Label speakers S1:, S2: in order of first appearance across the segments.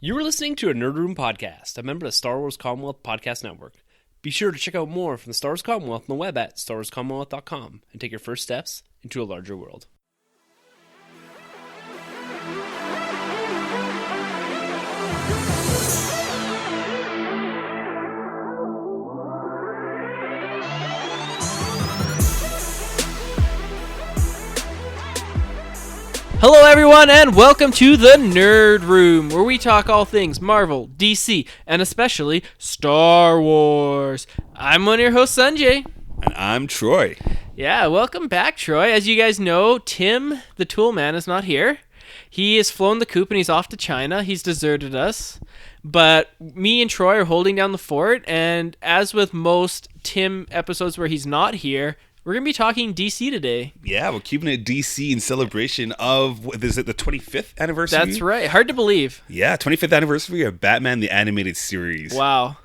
S1: You are listening to a Nerd Room podcast, a member of the Star Wars Commonwealth Podcast Network. Be sure to check out more from the Star Wars Commonwealth on the web at starwarscommonwealth.com and take your first steps into a larger world. Hello everyone and welcome to the Nerd Room, where we talk all things Marvel, DC, and especially Star Wars. I'm one of your hosts, Sunjay.
S2: And I'm Troy.
S1: Yeah, welcome back, Troy. As you guys know, Tim, the Tool Man, is not here. He has flown the coop and he's off to China. He's deserted us. But me and Troy are holding down the fort, and as with most Tim episodes where he's not here, we're going to be talking DC today.
S2: Yeah, we're keeping it DC in celebration of, is it the 25th anniversary?
S1: That's right. Hard to believe.
S2: Yeah, 25th anniversary of Batman the Animated Series.
S1: Wow.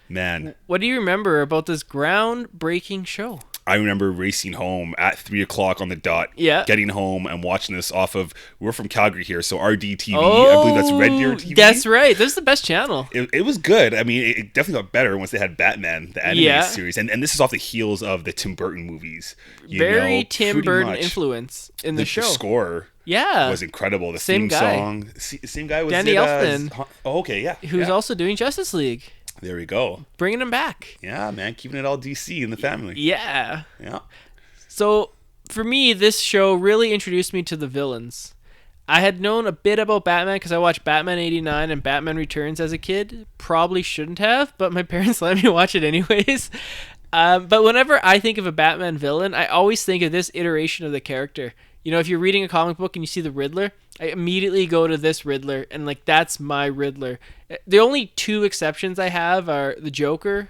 S2: Man.
S1: What do you remember about this groundbreaking show?
S2: I remember racing home at 3 o'clock on the dot, getting home and watching this off of, we're from Calgary here, so RDTV, I believe that's Red Deer TV.
S1: That's right, this is the best channel.
S2: It was good. I mean, it definitely got better once they had Batman, the animated series, and this is off the heels of the Tim Burton movies.
S1: Very Tim Burton influence in the show.
S2: The score was incredible. The
S1: same
S2: theme
S1: guy.
S2: Song. Same guy was
S1: Danny Elfman.
S2: Who's
S1: also doing Justice League.
S2: There we go.
S1: Bringing him back.
S2: Yeah, man. Keeping it all DC in the family.
S1: Yeah.
S2: Yeah.
S1: So, for me, this show really introduced me to the villains. I had known a bit about Batman because I watched Batman 89 and Batman Returns as a kid. Probably shouldn't have, but my parents let me watch it anyways. But whenever I think of a Batman villain, I always think of this iteration of the character. You know, if you're reading a comic book and you see the Riddler, I immediately go to this Riddler, and that's my Riddler. The only two exceptions I have are the Joker.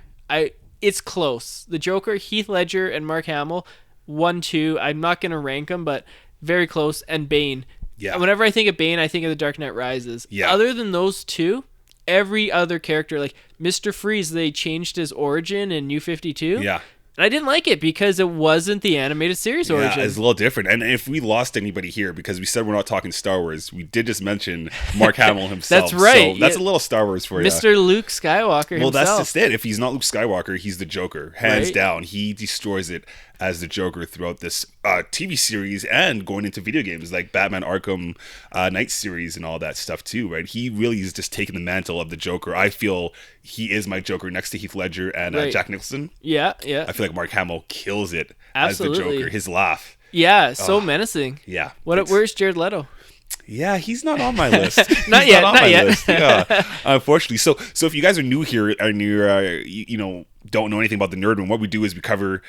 S1: It's close. The Joker, Heath Ledger, and Mark Hamill, 1, 2. I'm not going to rank them, but very close. And Bane.
S2: Yeah.
S1: Whenever I think of Bane, I think of The Dark Knight Rises.
S2: Yeah.
S1: Other than those two, every other character, like Mr. Freeze, they changed his origin in New 52.
S2: Yeah.
S1: And I didn't like it because it wasn't the animated series origin.
S2: Yeah, it's a little different. And if we lost anybody here, because we said we're not talking Star Wars, we did just mention Mark Hamill himself.
S1: That's right.
S2: So that's a little Star Wars for you.
S1: Mr. Luke Skywalker himself.
S2: Well, that's just it. If he's not Luke Skywalker, he's the Joker. Hands down. He destroys it as the Joker throughout this TV series and going into video games like Batman Arkham Knight series and all that stuff too, right? He really is just taking the mantle of the Joker. I feel he is my Joker next to Heath Ledger and Jack Nicholson.
S1: Yeah.
S2: I feel like Mark Hamill kills it
S1: Absolutely.
S2: as the Joker. His laugh.
S1: Yeah, so menacing.
S2: Yeah.
S1: Where's Jared Leto?
S2: Yeah, he's not on my list.
S1: Not yet.
S2: Yeah, unfortunately. So if you guys are new here and you're don't know anything about the Nerd Room, what we do is we cover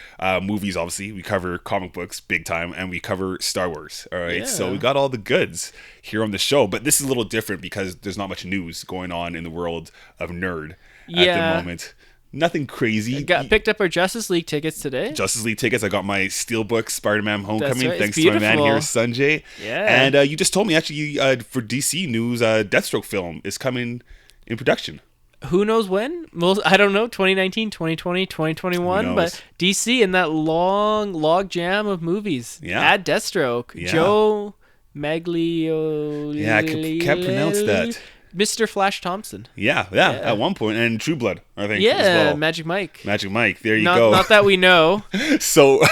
S2: movies. Obviously, we cover comic books big time, and we cover Star Wars. All right, so we got all the goods here on the show, but this is a little different because there's not much news going on in the world of nerd at the moment. Nothing crazy.
S1: Picked up our Justice League tickets today.
S2: Justice League tickets. I got my Steelbook Spider-Man Homecoming.
S1: Right.
S2: Thanks to my man here, Sunjay.
S1: Yeah.
S2: And you just told me, actually, for DC news, Deathstroke film is coming in production.
S1: Who knows when? I don't know, 2019, 2020, 2021, but DC in that long log jam of movies.
S2: Yeah.
S1: Add Deathstroke.
S2: Yeah.
S1: Joe Maglio.
S2: Yeah, I can't pronounce that.
S1: Mr. Flash Thompson.
S2: Yeah, at one point. And True Blood, I think, as well.
S1: Magic Mike.
S2: Magic Mike, there you go.
S1: Not that we know.
S2: So,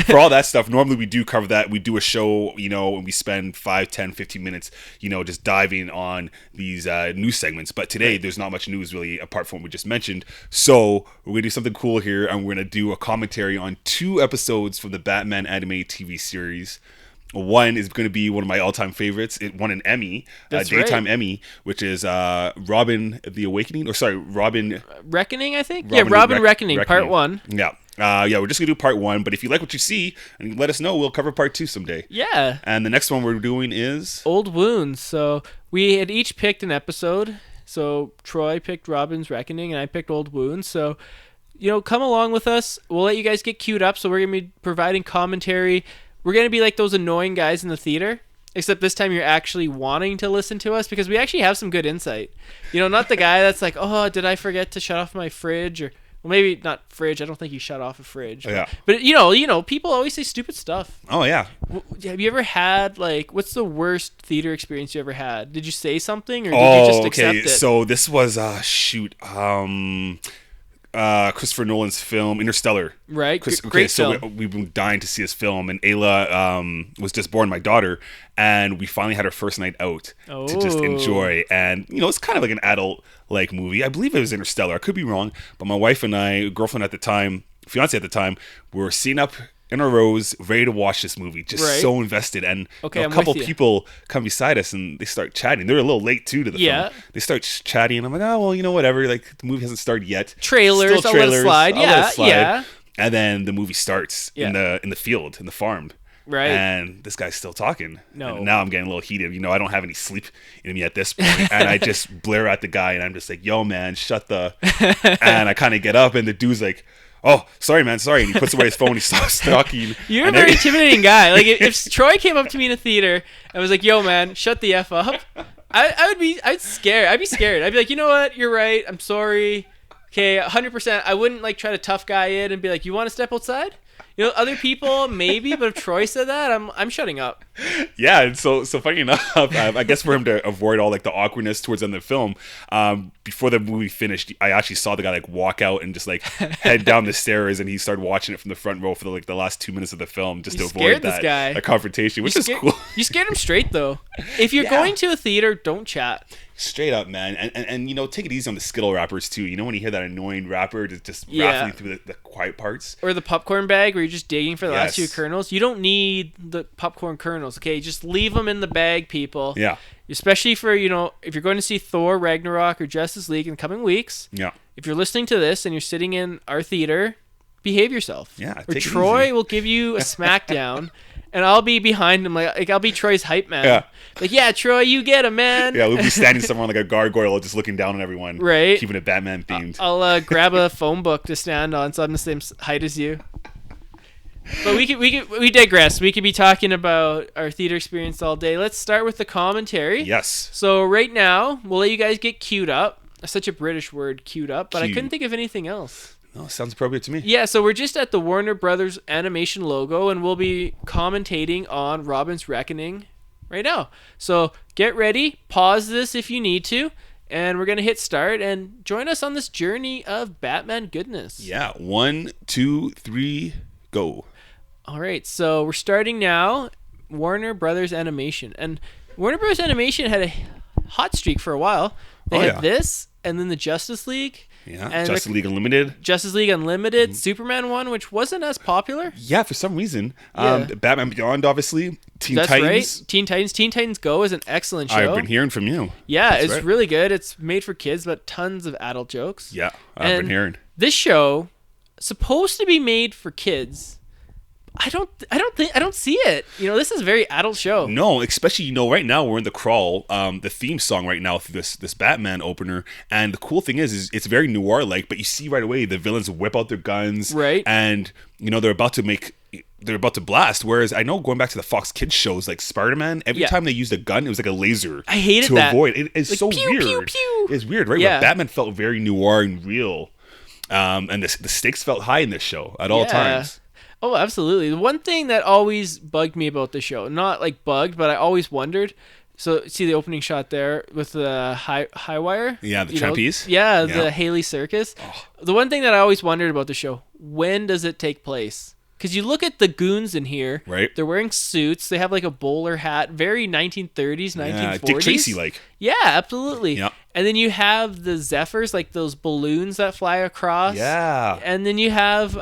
S2: for all that stuff, normally we do cover that. We do a show, and we spend 5, 10, 15 minutes, just diving on these news segments. But today, there's not much news, really, apart from what we just mentioned. So, we're going to do something cool here, and we're going to do a commentary on 2 episodes from the Batman animated TV series. One is going to be one of my all-time favorites. It won an Emmy, daytime Emmy, which is Robin the Awakening. Robin
S1: Reckoning, I think. Robin Reckoning, part 1.
S2: Yeah. We're just going to do part 1. But if you like what you see, and let us know, we'll cover part 2 someday.
S1: Yeah.
S2: And the next one we're doing is
S1: Old Wounds. So we had each picked an episode. So Troy picked Robin's Reckoning, and I picked Old Wounds. So, come along with us. We'll let you guys get queued up. So we're going to be providing commentary. We're going to be like those annoying guys in the theater, except this time you're actually wanting to listen to us because we actually have some good insight. Not the guy that's like, oh, did I forget to shut off my fridge? Or Well, maybe not fridge. I don't think he shut off a fridge.
S2: Yeah.
S1: But you know, people always say stupid stuff.
S2: Oh yeah.
S1: Have you ever had like, what's the worst theater experience you ever had? Did you say something or did you just accept it?
S2: So this was Christopher Nolan's film Interstellar.
S1: Right.
S2: Great
S1: film.
S2: So we've been dying to see this film, and Ayla was just born, my daughter, and we finally had our first night out to just enjoy. And you know, it's kind of like an adult like movie. I believe it was Interstellar. I could be wrong, but my wife and I, girlfriend at the time, fiance at the time, were sitting up in our rows, ready to watch this movie, just so invested. And a couple people come beside us and they start chatting. They're a little late too to the film. They start chatting, and I'm like, oh well, you know, whatever. Like the movie hasn't started yet.
S1: Trailers, I'll let it slide. Yeah.
S2: And then the movie starts in the field, in the farm.
S1: Right.
S2: And this guy's still talking.
S1: No.
S2: And now I'm getting a little heated. You know, I don't have any sleep in me at this point. And I just blare at the guy, and I'm just like, yo, man, shut the... And I kind of get up, and the dude's like, oh, sorry, man, sorry. And he puts away his phone, he stops talking.
S1: You're a very intimidating guy. Like, if Troy came up to me in a theater and was like, yo, man, shut the F up, I'd be scared. I'd be scared. I'd be like, you know what? You're right. I'm sorry. Okay, 100%. I wouldn't, like, try to tough guy it and be like, you want to step outside? You know, other people maybe, but if Troy said that, I'm shutting up.
S2: Yeah, and so funny enough, I guess for him to avoid all like the awkwardness towards the end of the film, before the movie finished, I actually saw the guy like walk out and just like head down the stairs, and he started watching it from the front row for the last 2 minutes of the film just to avoid that confrontation, which is cool.
S1: You scared him straight though. If you're going to a theater, don't chat.
S2: Straight up, man. And you know, take it easy on the Skittle rappers too. You know, when you hear that annoying rapper just rattling through the quiet parts,
S1: or the popcorn bag where you're just digging for the last few kernels. You don't need the popcorn kernels. Okay, just leave them in the bag, people.
S2: Yeah.
S1: Especially for, you know, if you're going to see Thor Ragnarok or Justice League in the coming weeks.
S2: Yeah.
S1: If you're listening to this and you're sitting in our theater, behave yourself.
S2: Yeah.
S1: Or Troy will give you a smackdown. And I'll be behind him, like I'll be Troy's hype man.
S2: Yeah.
S1: Like, yeah, Troy, you get him, man.
S2: Yeah, we'll be standing somewhere like a gargoyle, just looking down on everyone.
S1: Right.
S2: Keeping it Batman themed.
S1: I'll grab a phone book to stand on, so I'm the same height as you. But we digress. We could be talking about our theater experience all day. Let's start with the commentary.
S2: Yes.
S1: So right now, we'll let you guys get queued up. That's such a British word, queued up, but I couldn't think of anything else.
S2: No, sounds appropriate to me.
S1: Yeah, so we're just at the Warner Brothers animation logo, and we'll be commentating on Robin's Reckoning right now. So get ready, pause this if you need to, and we're going to hit start and join us on this journey of Batman goodness.
S2: Yeah, 1, 2, 3, go.
S1: All right, so we're starting now. Warner Brothers Animation. And Warner Brothers Animation had a hot streak for a while. They had this, and then the Justice League.
S2: Yeah, and Justice League Unlimited.
S1: Justice League Unlimited, Superman one, which wasn't as popular.
S2: Yeah, for some reason. Batman Beyond, obviously.
S1: That's Titans. Right. Teen Titans Go is an excellent show.
S2: I've been hearing from you.
S1: Yeah, it's really good. It's made for kids, but tons of adult jokes.
S2: Yeah, I've been hearing.
S1: This show, supposed to be made for kids, I don't see it. You know, this is a very adult show.
S2: No, especially, you know, right now we're in the crawl, the theme song right now through this Batman opener, and the cool thing is it's very noir-like, but you see right away the villains whip out their guns,
S1: right?
S2: And you know they're about to blast. Whereas I know going back to the Fox Kids shows like Spider-Man, every time they used a gun, it was like a laser.
S1: I hated
S2: to
S1: that.
S2: Avoid. It's like, so
S1: pew,
S2: weird.
S1: Pew, pew.
S2: It's weird, right?
S1: Yeah.
S2: But Batman felt very noir and real, and the stakes felt high in this show at all times.
S1: Oh, absolutely. The one thing that always bugged me about the show, not like bugged, but I always wondered. So, see the opening shot there with the high wire?
S2: Yeah, the trapeze.
S1: The Haley Circus. Oh. The one thing that I always wondered about the show, when does it take place? Because you look at the goons in here.
S2: Right.
S1: They're wearing suits. They have like a bowler hat. Very 1930s, 1940s.
S2: Dick Tracy-like.
S1: Yeah, absolutely.
S2: Yeah.
S1: And then you have the Zephyrs, like those balloons that fly across.
S2: Yeah.
S1: And then you have...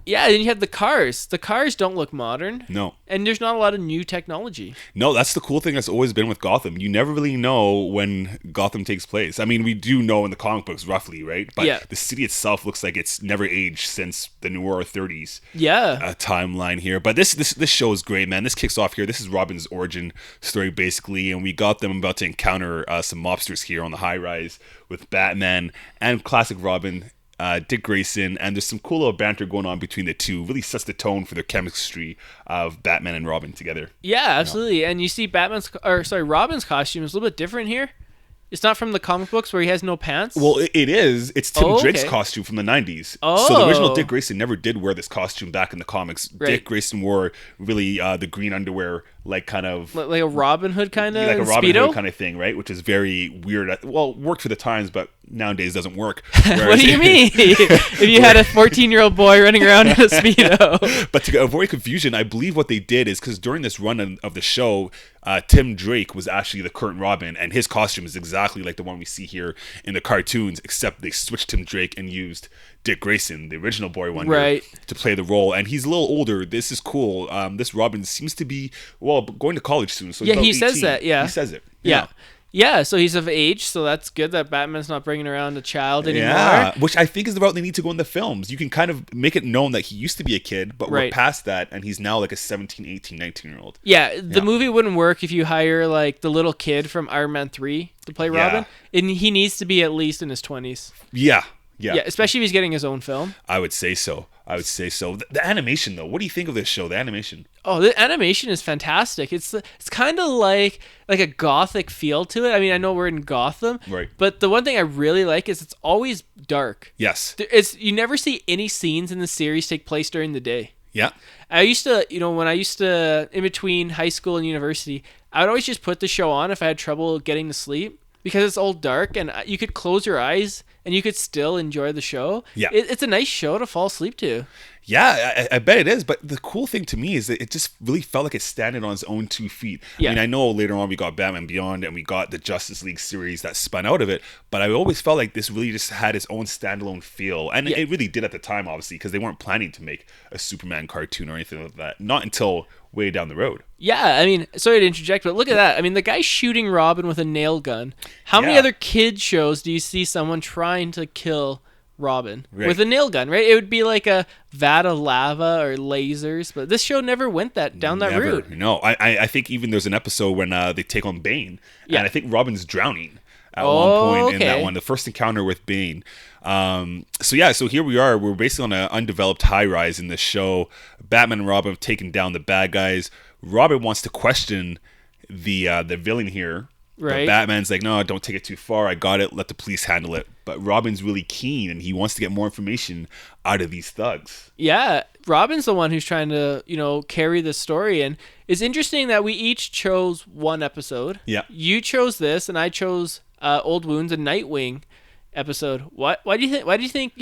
S1: then you have the cars. The cars don't look modern.
S2: No.
S1: And there's not a lot of new technology.
S2: No, that's the cool thing that's always been with Gotham. You never really know when Gotham takes place. I mean, we do know in the comic books roughly, right? But the city itself looks like it's never aged since the noir 30s timeline here. But this show is great, man. This kicks off here. This is Robin's origin story, basically. And we got them about to encounter some mobsters here on the high rise with Batman and classic Robin, Dick Grayson, and there's some cool little banter going on between the two. Really sets the tone for their chemistry of Batman and Robin together.
S1: Yeah, absolutely. You know? And you see Robin's costume is a little bit different here. It's not from the comic books where he has no pants?
S2: Well, it is. It's Tim Drake's
S1: okay.
S2: costume from the 90s.
S1: Oh.
S2: So the original Dick Grayson never did wear this costume back in the comics.
S1: Right.
S2: Dick Grayson wore really the green underwear, like kind of...
S1: Like a Robin Hood kind of?
S2: Like a Robin
S1: Speedo?
S2: Hood kind of thing, right? Which is very weird. Well, worked for the times, but nowadays doesn't work.
S1: What do you mean? If you had a 14-year-old boy running around in a Speedo.
S2: But to avoid confusion, I believe what they did is because during this run of the show, Tim Drake was actually the current Robin, and his costume is exactly like the one we see here in the cartoons, except they switched Tim Drake and used Dick Grayson, the original Boy Wonder, to play the role. And he's a little older. This is cool. This Robin seems to be, going to college soon. So he's about
S1: he
S2: 18.
S1: says that, yeah.
S2: He says it.
S1: Yeah, so he's of age, so that's good that Batman's not bringing around a child anymore.
S2: Yeah, which I think is the route they need to go in the films. You can kind of make it known that he used to be a kid, but we're past that, and he's now like a 17, 18, 19-year-old.
S1: Yeah, the movie wouldn't work if you hire like the little kid from Iron Man 3 to play Robin, and he needs to be at least in his 20s.
S2: Yeah,
S1: especially if he's getting his own film.
S2: I would say so. The animation, though, what do you think of this show, the animation?
S1: Oh, the animation is fantastic. It's kind of like a gothic feel to it. I mean, I know we're in Gotham,
S2: right?
S1: But the one thing I really like is it's always dark.
S2: Yes.
S1: You never see any scenes in the series take place during the day.
S2: Yeah.
S1: I used to, when I used to, in between high school and university, I would always just put the show on if I had trouble getting to sleep because it's all dark and you could close your eyes and you could still enjoy the show.
S2: Yeah.
S1: It's a nice show to fall asleep to.
S2: Yeah, I bet it is. But the cool thing to me is that it just really felt like it standing on its own 2 feet.
S1: Yeah.
S2: I mean, I know later on we got Batman Beyond and we got the Justice League series that spun out of it, but I always felt like this really just had its own standalone feel. And it really did at the time, obviously, because they weren't planning to make a Superman cartoon or anything like that. Not until way down the road.
S1: Yeah, I mean, sorry to interject, but look at that. I mean, the guy's shooting Robin with a nail gun. How many other kid shows do you see someone trying to kill Robin with a nail gun, right? It would be like a vat of lava or lasers, but this show never went down that route.
S2: No, I think even there's an episode when they take on Bane, and I think Robin's drowning at one point in that one, the first encounter with Bane. So here we are. We're basically on an undeveloped high rise in this show. Batman and Robin have taken down the bad guys. Robin wants to question the villain here. Right. But Batman's like, no, don't take it too far. I got it. Let the police handle it. But Robin's really keen, and he wants to get more information out of these thugs.
S1: Yeah, Robin's the one who's trying to, carry the story. And it's interesting that we each chose one episode.
S2: Yeah.
S1: You chose this, and I chose Old Wounds and Nightwing episode. Why do you think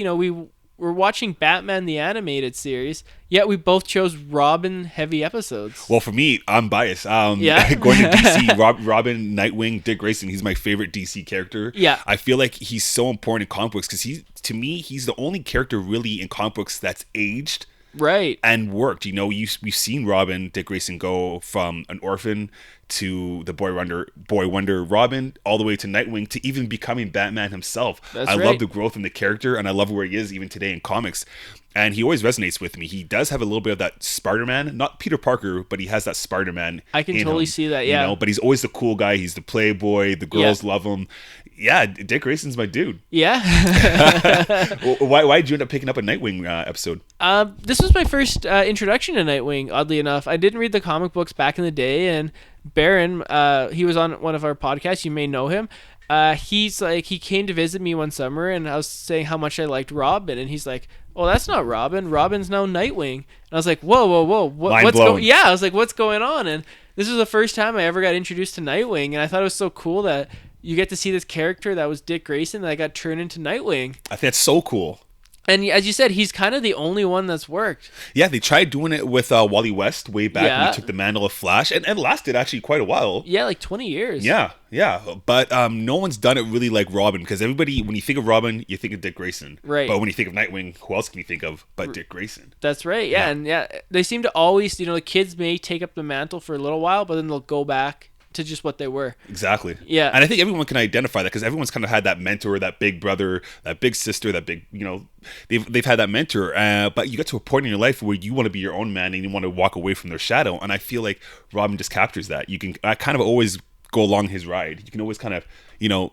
S1: we're watching Batman the animated series, yet we both chose Robin heavy episodes?
S2: Well, for me, I'm biased. Going to DC, Robin, Nightwing, Dick Grayson, he's my favorite DC character.
S1: Yeah.
S2: I feel like he's so important in comic books because to me, he's the only character really in comic books that's aged.
S1: Right.
S2: And worked. We've seen Robin, Dick Grayson go from an orphan to the Boy Wonder Robin, all the way to Nightwing, to even becoming Batman himself. I love the growth in the character, and I love where he is even today in comics. And he always resonates with me. He does have a little bit of that Spider-Man, not Peter Parker, but he has that Spider-Man.
S1: I can totally see that, yeah.
S2: But he's always the cool guy. He's the playboy. The girls love him. Yeah, Dick Grayson's my dude.
S1: Yeah.
S2: Why did you end up picking up a Nightwing episode?
S1: This was my first introduction to Nightwing, oddly enough. I didn't read the comic books back in the day, and Baron, he was on one of our podcasts. You may know him. He came to visit me one summer, and I was saying how much I liked Robin, and he's like, "Oh, that's not Robin. Robin's now Nightwing." And I was like, "Whoa, what's going?" Yeah, I was like, "What's going on?" And this was the first time I ever got introduced to Nightwing, and I thought it was so cool that you get to see this character that was Dick Grayson that got turned into Nightwing.
S2: I think that's so cool.
S1: And as you said, he's kind of the only one that's worked.
S2: Yeah, they tried doing it with Wally West way back when he took the mantle of Flash, and lasted actually quite a while.
S1: Yeah, like 20 years.
S2: Yeah. But no one's done it really like Robin, because everybody, when you think of Robin, you think of Dick Grayson.
S1: Right.
S2: But when you think of Nightwing, who else can you think of but Dick Grayson?
S1: That's right, yeah. And they seem to always, the kids may take up the mantle for a little while, but then they'll go back to just what they were.
S2: Exactly.
S1: Yeah.
S2: And I think everyone can identify that, because everyone's kind of had that mentor, that big brother, that big sister, that big, they've had that mentor. But you get to a point in your life where you want to be your own man and you want to walk away from their shadow. And I feel like Robin just captures that. You can kind of always go along his ride. You can always kind of,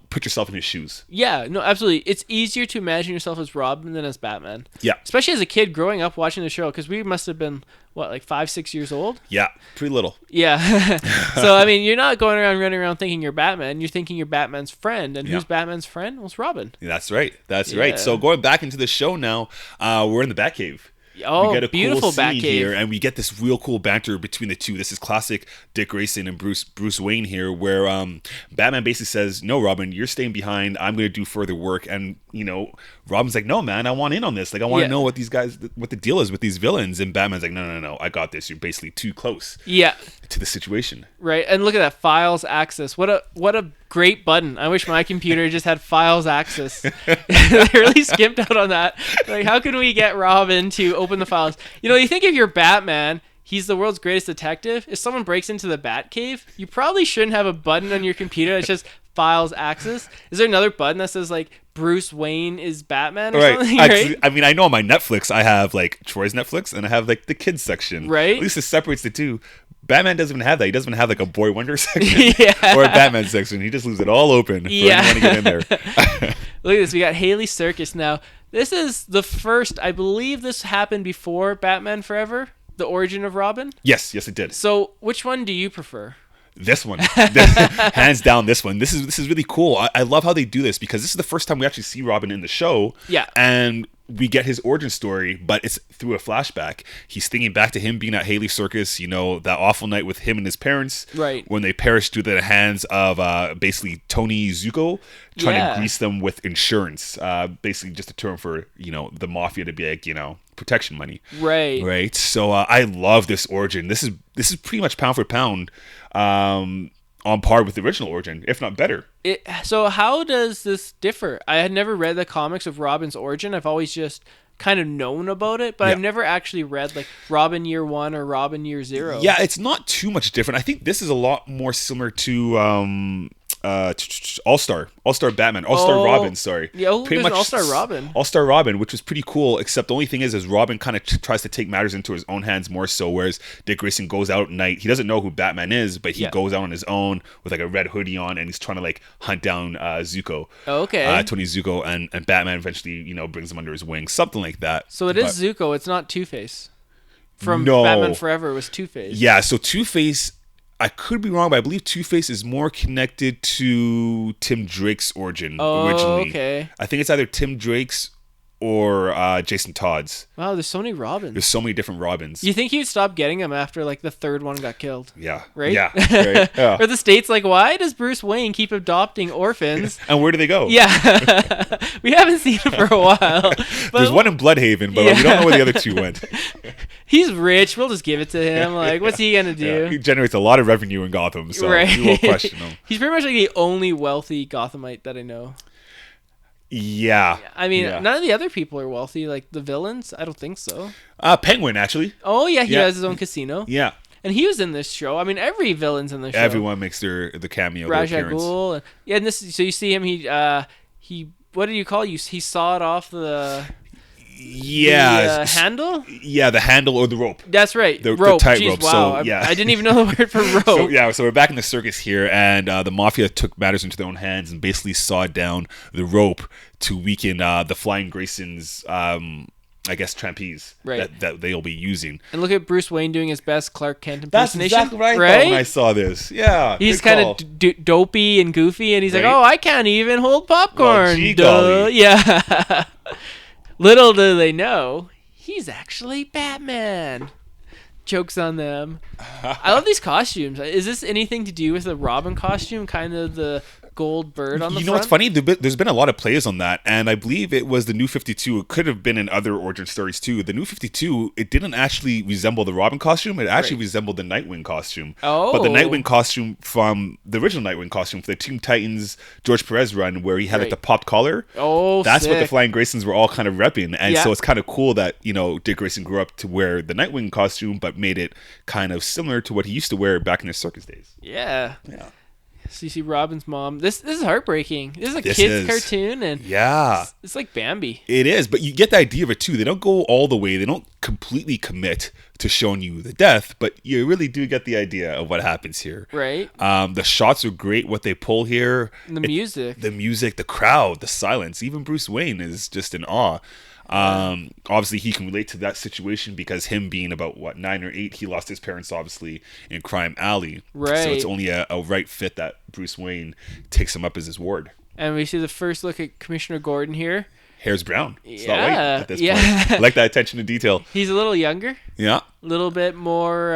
S2: put yourself in his shoes.
S1: Yeah, no, absolutely. It's easier to imagine yourself as Robin than as Batman.
S2: Yeah.
S1: Especially as a kid growing up watching the show, because we must have been, like 5-6 years old?
S2: Yeah, pretty little.
S1: Yeah. So, I mean, you're not going around running around thinking you're Batman. You're thinking you're Batman's friend. And who's Batman's friend? Well, it's Robin.
S2: That's right. That's right. So going back into the show now, we're in the Batcave.
S1: Oh,
S2: we get a
S1: beautiful
S2: cool scene
S1: Batcave
S2: here, and we get this real cool banter between the two. This is classic Dick Grayson and Bruce Wayne here, where Batman basically says, "No, Robin, you're staying behind. I'm going to do further work." And Robin's like, "No, man, I want in on this. Like, I want to know what the deal is with these villains." And Batman's like, "No, I got this. You're basically too close."
S1: Yeah.
S2: To the situation.
S1: Right, and look at that, files access. What a great button. I wish my computer just had files access. They really skimped out on that. Like, how can we get Robin to open the files? You think if you're Batman, he's the world's greatest detective. If someone breaks into the Batcave, you probably shouldn't have a button on your computer that's just files access. Is there another button that says like Bruce Wayne is Batman or something?
S2: Actually, I mean, I know on my Netflix I have like Troy's Netflix and I have like the kids section.
S1: Right.
S2: At least it separates the two. Batman doesn't even have that. He doesn't have like a Boy Wonder section or a Batman section. He just leaves it all open for anyone to get in there.
S1: Look at this. We got Haley Circus now. This is the first, I believe this happened before Batman Forever, the origin of Robin.
S2: Yes, it did.
S1: So which one do you prefer?
S2: This one, hands down. This one. This is really cool. I love how they do this because this is the first time we actually see Robin in the show.
S1: Yeah,
S2: and we get his origin story, but it's through a flashback. He's thinking back to him being at Haley Circus. That awful night with him and his parents.
S1: Right.
S2: When they perished through the hands of basically Tony Zuko, trying to grease them with insurance. Basically, just a term for the mafia to be like protection money. Right. So I love this origin. This is pretty much pound for pound on par with the original origin, if not better.
S1: So how does this differ? I had never read the comics of Robin's origin. I've always just kind of known about it, but I've never actually read like Robin Year 1 or Robin Year 0.
S2: Yeah, it's not too much different. I think this is a lot more similar to All-Star Batman, All-Star Robin, sorry.
S1: Yeah, pretty much All-Star Robin.
S2: All-Star Robin, which was pretty cool, except the only thing is Robin kind of tries to take matters into his own hands more so, whereas Dick Grayson goes out at night. He doesn't know who Batman is, but he goes out on his own with like a red hoodie on, and he's trying to like hunt down Zuko.
S1: Okay.
S2: Tony Zuko, and Batman eventually, brings him under his wing, something like that.
S1: So it is Zuko, it's not Two-Face. From Batman Forever, it was Two-Face.
S2: Yeah, so Two-Face, I could be wrong, but I believe Two-Face is more connected to Tim Drake's origin originally.
S1: Okay.
S2: I think it's either Tim Drake's or Jason Todd's.
S1: Wow, there's so many Robins.
S2: There's so many different Robins.
S1: You think he'd stop getting them after like the third one got killed?
S2: Yeah.
S1: Right?
S2: Yeah. Right. Yeah.
S1: Or the state's like, why does Bruce Wayne keep adopting orphans?
S2: And where do they go?
S1: Yeah. We haven't seen him for a while.
S2: There's one in Bloodhaven, but we don't know where the other two went.
S1: He's rich. We'll just give it to him. Like, what's he going to do?
S2: Yeah, he generates a lot of revenue in Gotham, so we will question him.
S1: He's pretty much like the only wealthy Gothamite that I know.
S2: Yeah.
S1: I mean, none of the other people are wealthy. Like the villains, I don't think so.
S2: Penguin, actually.
S1: Oh, yeah, he has his own casino.
S2: Yeah.
S1: And he was in this show. I mean, every villain's in the show.
S2: Everyone makes the cameo,
S1: Ra's
S2: their
S1: al
S2: appearance.
S1: Ghul. And this, so you see him, he what do you call it? He sawed off the handle?
S2: Yeah, the handle or the rope.
S1: That's right.
S2: The
S1: rope.
S2: tight
S1: Jeez,
S2: rope.
S1: wow.
S2: So, yeah.
S1: I didn't even know the word for rope.
S2: So we're back in the circus here, and the mafia took matters into their own hands and basically sawed down the rope to weaken the Flying Graysons, I guess, trapeze that they'll be using.
S1: And look at Bruce Wayne doing his best Clark Kent
S2: That's
S1: impersonation.
S2: exactly what I thought when I saw this. Yeah.
S1: He's kind of dopey and goofy, and he's like, oh, I can't even hold popcorn.
S2: Well, gee golly.
S1: Yeah. Little do they know, he's actually Batman. Jokes on them. I love these costumes. Is this anything to do with the Robin costume? Kind of the gold bird on the front?
S2: You know what's funny? There's been a lot of plays on that, and I believe it was the New 52. It could have been in other origin stories too. The New 52, it didn't actually resemble the Robin costume. It actually resembled the Nightwing costume.
S1: Oh.
S2: But the Nightwing costume from the original Nightwing costume for the Teen Titans George Perez run, where he had like the popped collar.
S1: Oh,
S2: that's
S1: sick.
S2: what the Flying Graysons were all kind of repping, and so it's kind of cool that Dick Grayson grew up to wear the Nightwing costume, but made it kind of similar to what he used to wear back in his circus days.
S1: Yeah. So you see Robin's mom. This is heartbreaking. This is a kid's cartoon, and it's like Bambi.
S2: It is, but you get the idea of it too. They don't go all the way. They don't completely commit to showing you the death, but you really do get the idea of what happens here.
S1: Right.
S2: The shots are great. What they pull here,
S1: And the music,
S2: the crowd, the silence. Even Bruce Wayne is just in awe. Obviously, he can relate to that situation because him being about 9 or 8, he lost his parents obviously in Crime Alley.
S1: Right.
S2: So it's only a right fit that Bruce Wayne takes him up as his ward.
S1: And we see the first look at Commissioner Gordon here.
S2: Hair's brown. It's not
S1: Yeah,
S2: white at this
S1: yeah.
S2: point. I like that attention to detail.
S1: He's a little younger,
S2: Yeah.
S1: a little bit more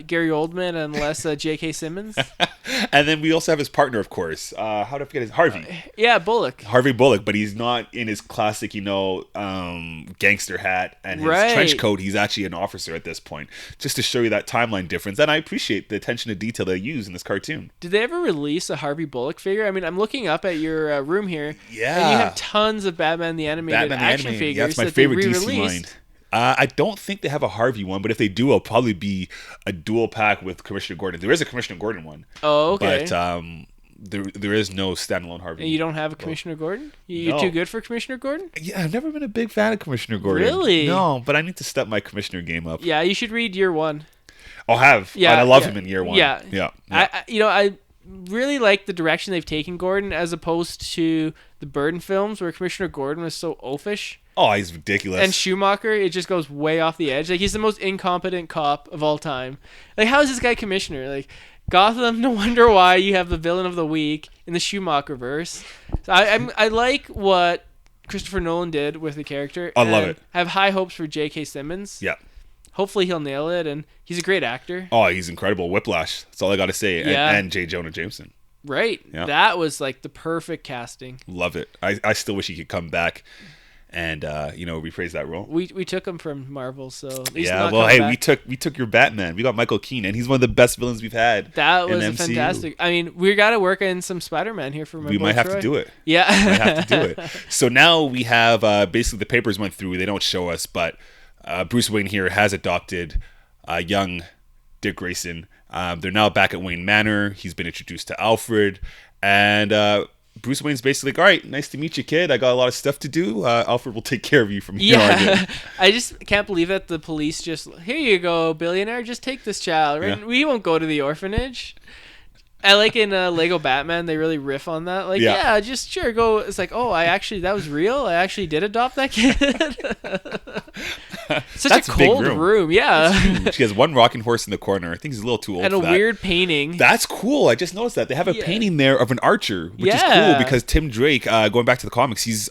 S1: Gary Oldman and less J.K. Simmons.
S2: And then we also have his partner, of course. How did I forget his Harvey?
S1: Yeah, Bullock.
S2: Harvey Bullock, but he's not in his classic, gangster hat and his
S1: Right.
S2: trench coat. He's actually an officer at this point, just to show you that timeline difference. And I appreciate the attention to detail they use in this cartoon.
S1: Did they ever release a Harvey Bullock figure? I mean, I'm looking up at your room here.
S2: Yeah.
S1: And you have tons of Batman the Animated action figures.
S2: Yeah, that's my
S1: that they
S2: favorite DC
S1: re-released.
S2: line. I don't think they have a Harvey one, but if they do, it'll probably be a dual pack with Commissioner Gordon. There is a Commissioner Gordon one.
S1: Oh, okay.
S2: But there is no standalone Harvey.
S1: And you don't have a Commissioner Gordon? You're
S2: No.
S1: too good for Commissioner Gordon?
S2: Yeah, I've never been a big fan of Commissioner Gordon.
S1: Really?
S2: No, but I need to step my Commissioner game up.
S1: Yeah, you should read Year One.
S2: I'll have.
S1: Yeah,
S2: and I love
S1: yeah.
S2: him in Year One.
S1: Yeah.
S2: Yeah.
S1: I really like the direction they've taken Gordon as opposed to the Burton films where Commissioner Gordon was so oafish.
S2: Oh, he's ridiculous.
S1: And Schumacher, it just goes way off the edge. Like, he's the most incompetent cop of all time. Like, how is this guy commissioner? Like, Gotham, no wonder why you have the villain of the week in the Schumacher verse. So I like what Christopher Nolan did with the character.
S2: I love
S1: and
S2: it.
S1: I have high hopes for J.K. Simmons.
S2: Yeah.
S1: Hopefully he'll nail it, and he's a great actor.
S2: Oh, he's incredible. Whiplash. That's all I got to say.
S1: Yeah.
S2: And J. Jonah Jameson.
S1: Right.
S2: Yeah.
S1: That was like the perfect casting.
S2: Love it. I still wish he could come back and rephrase that role.
S1: We took him from Marvel, so he's
S2: Yeah,
S1: not
S2: well,
S1: coming
S2: hey,
S1: back.
S2: we took your Batman. We got Michael Keaton, and he's one of the best villains we've had.
S1: That
S2: in
S1: was
S2: MCU.
S1: fantastic. I mean, we got to work in some Spider-Man here for my
S2: We
S1: boy
S2: might have
S1: Troy.
S2: to do it.
S1: Yeah.
S2: Might have to do it. So now we have basically the papers went through. They don't show us, but Bruce Wayne here has adopted young Dick Grayson. They're now back at Wayne Manor. He's been introduced to Alfred, and Bruce Wayne's basically like, all right, nice to meet you, kid. I got a lot of stuff to do. Alfred will take care of you from here on in.
S1: Yeah. I just can't believe that the police just, here you go, billionaire, just take this child. Right?
S2: Yeah.
S1: We won't go to the orphanage. I like in Lego Batman, they really riff on that. Like,
S2: Yeah.
S1: yeah, just sure go. It's like, oh, that was real. I actually did adopt that kid. Such
S2: That's
S1: a
S2: a big
S1: cold room. Yeah.
S2: She has one rocking horse in the corner. I think he's a little too old
S1: And
S2: for
S1: a
S2: that.
S1: weird painting.
S2: That's cool. I just noticed that. They have a
S1: Yeah.
S2: painting there of an archer, which is
S1: Yeah.
S2: cool because Tim Drake, going back to the comics, he's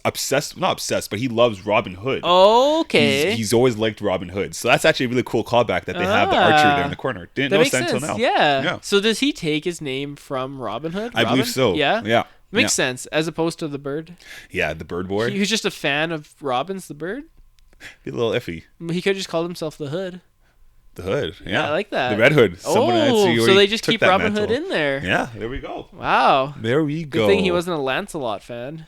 S2: not obsessed, but he loves Robin Hood.
S1: Okay.
S2: He's always liked Robin Hood. So that's actually a really cool callback that they have the archer there in the corner. Didn't
S1: That
S2: know
S1: makes
S2: that
S1: sense.
S2: until now.
S1: Yeah. So does he take his name from Robin Hood?
S2: I believe so.
S1: Yeah.
S2: Yeah.
S1: Makes sense, as opposed to the bird.
S2: Yeah, the bird boy.
S1: He was just a fan of Robin's the bird.
S2: Be a little iffy.
S1: He could have just called himself the Hood.
S2: The Hood. Yeah.
S1: I like that.
S2: The Red Hood.
S1: So they just keep Robin
S2: mantle.
S1: Hood in there.
S2: Yeah, there we go.
S1: Wow.
S2: There we
S1: Good
S2: go.
S1: thing he wasn't a Lancelot fan.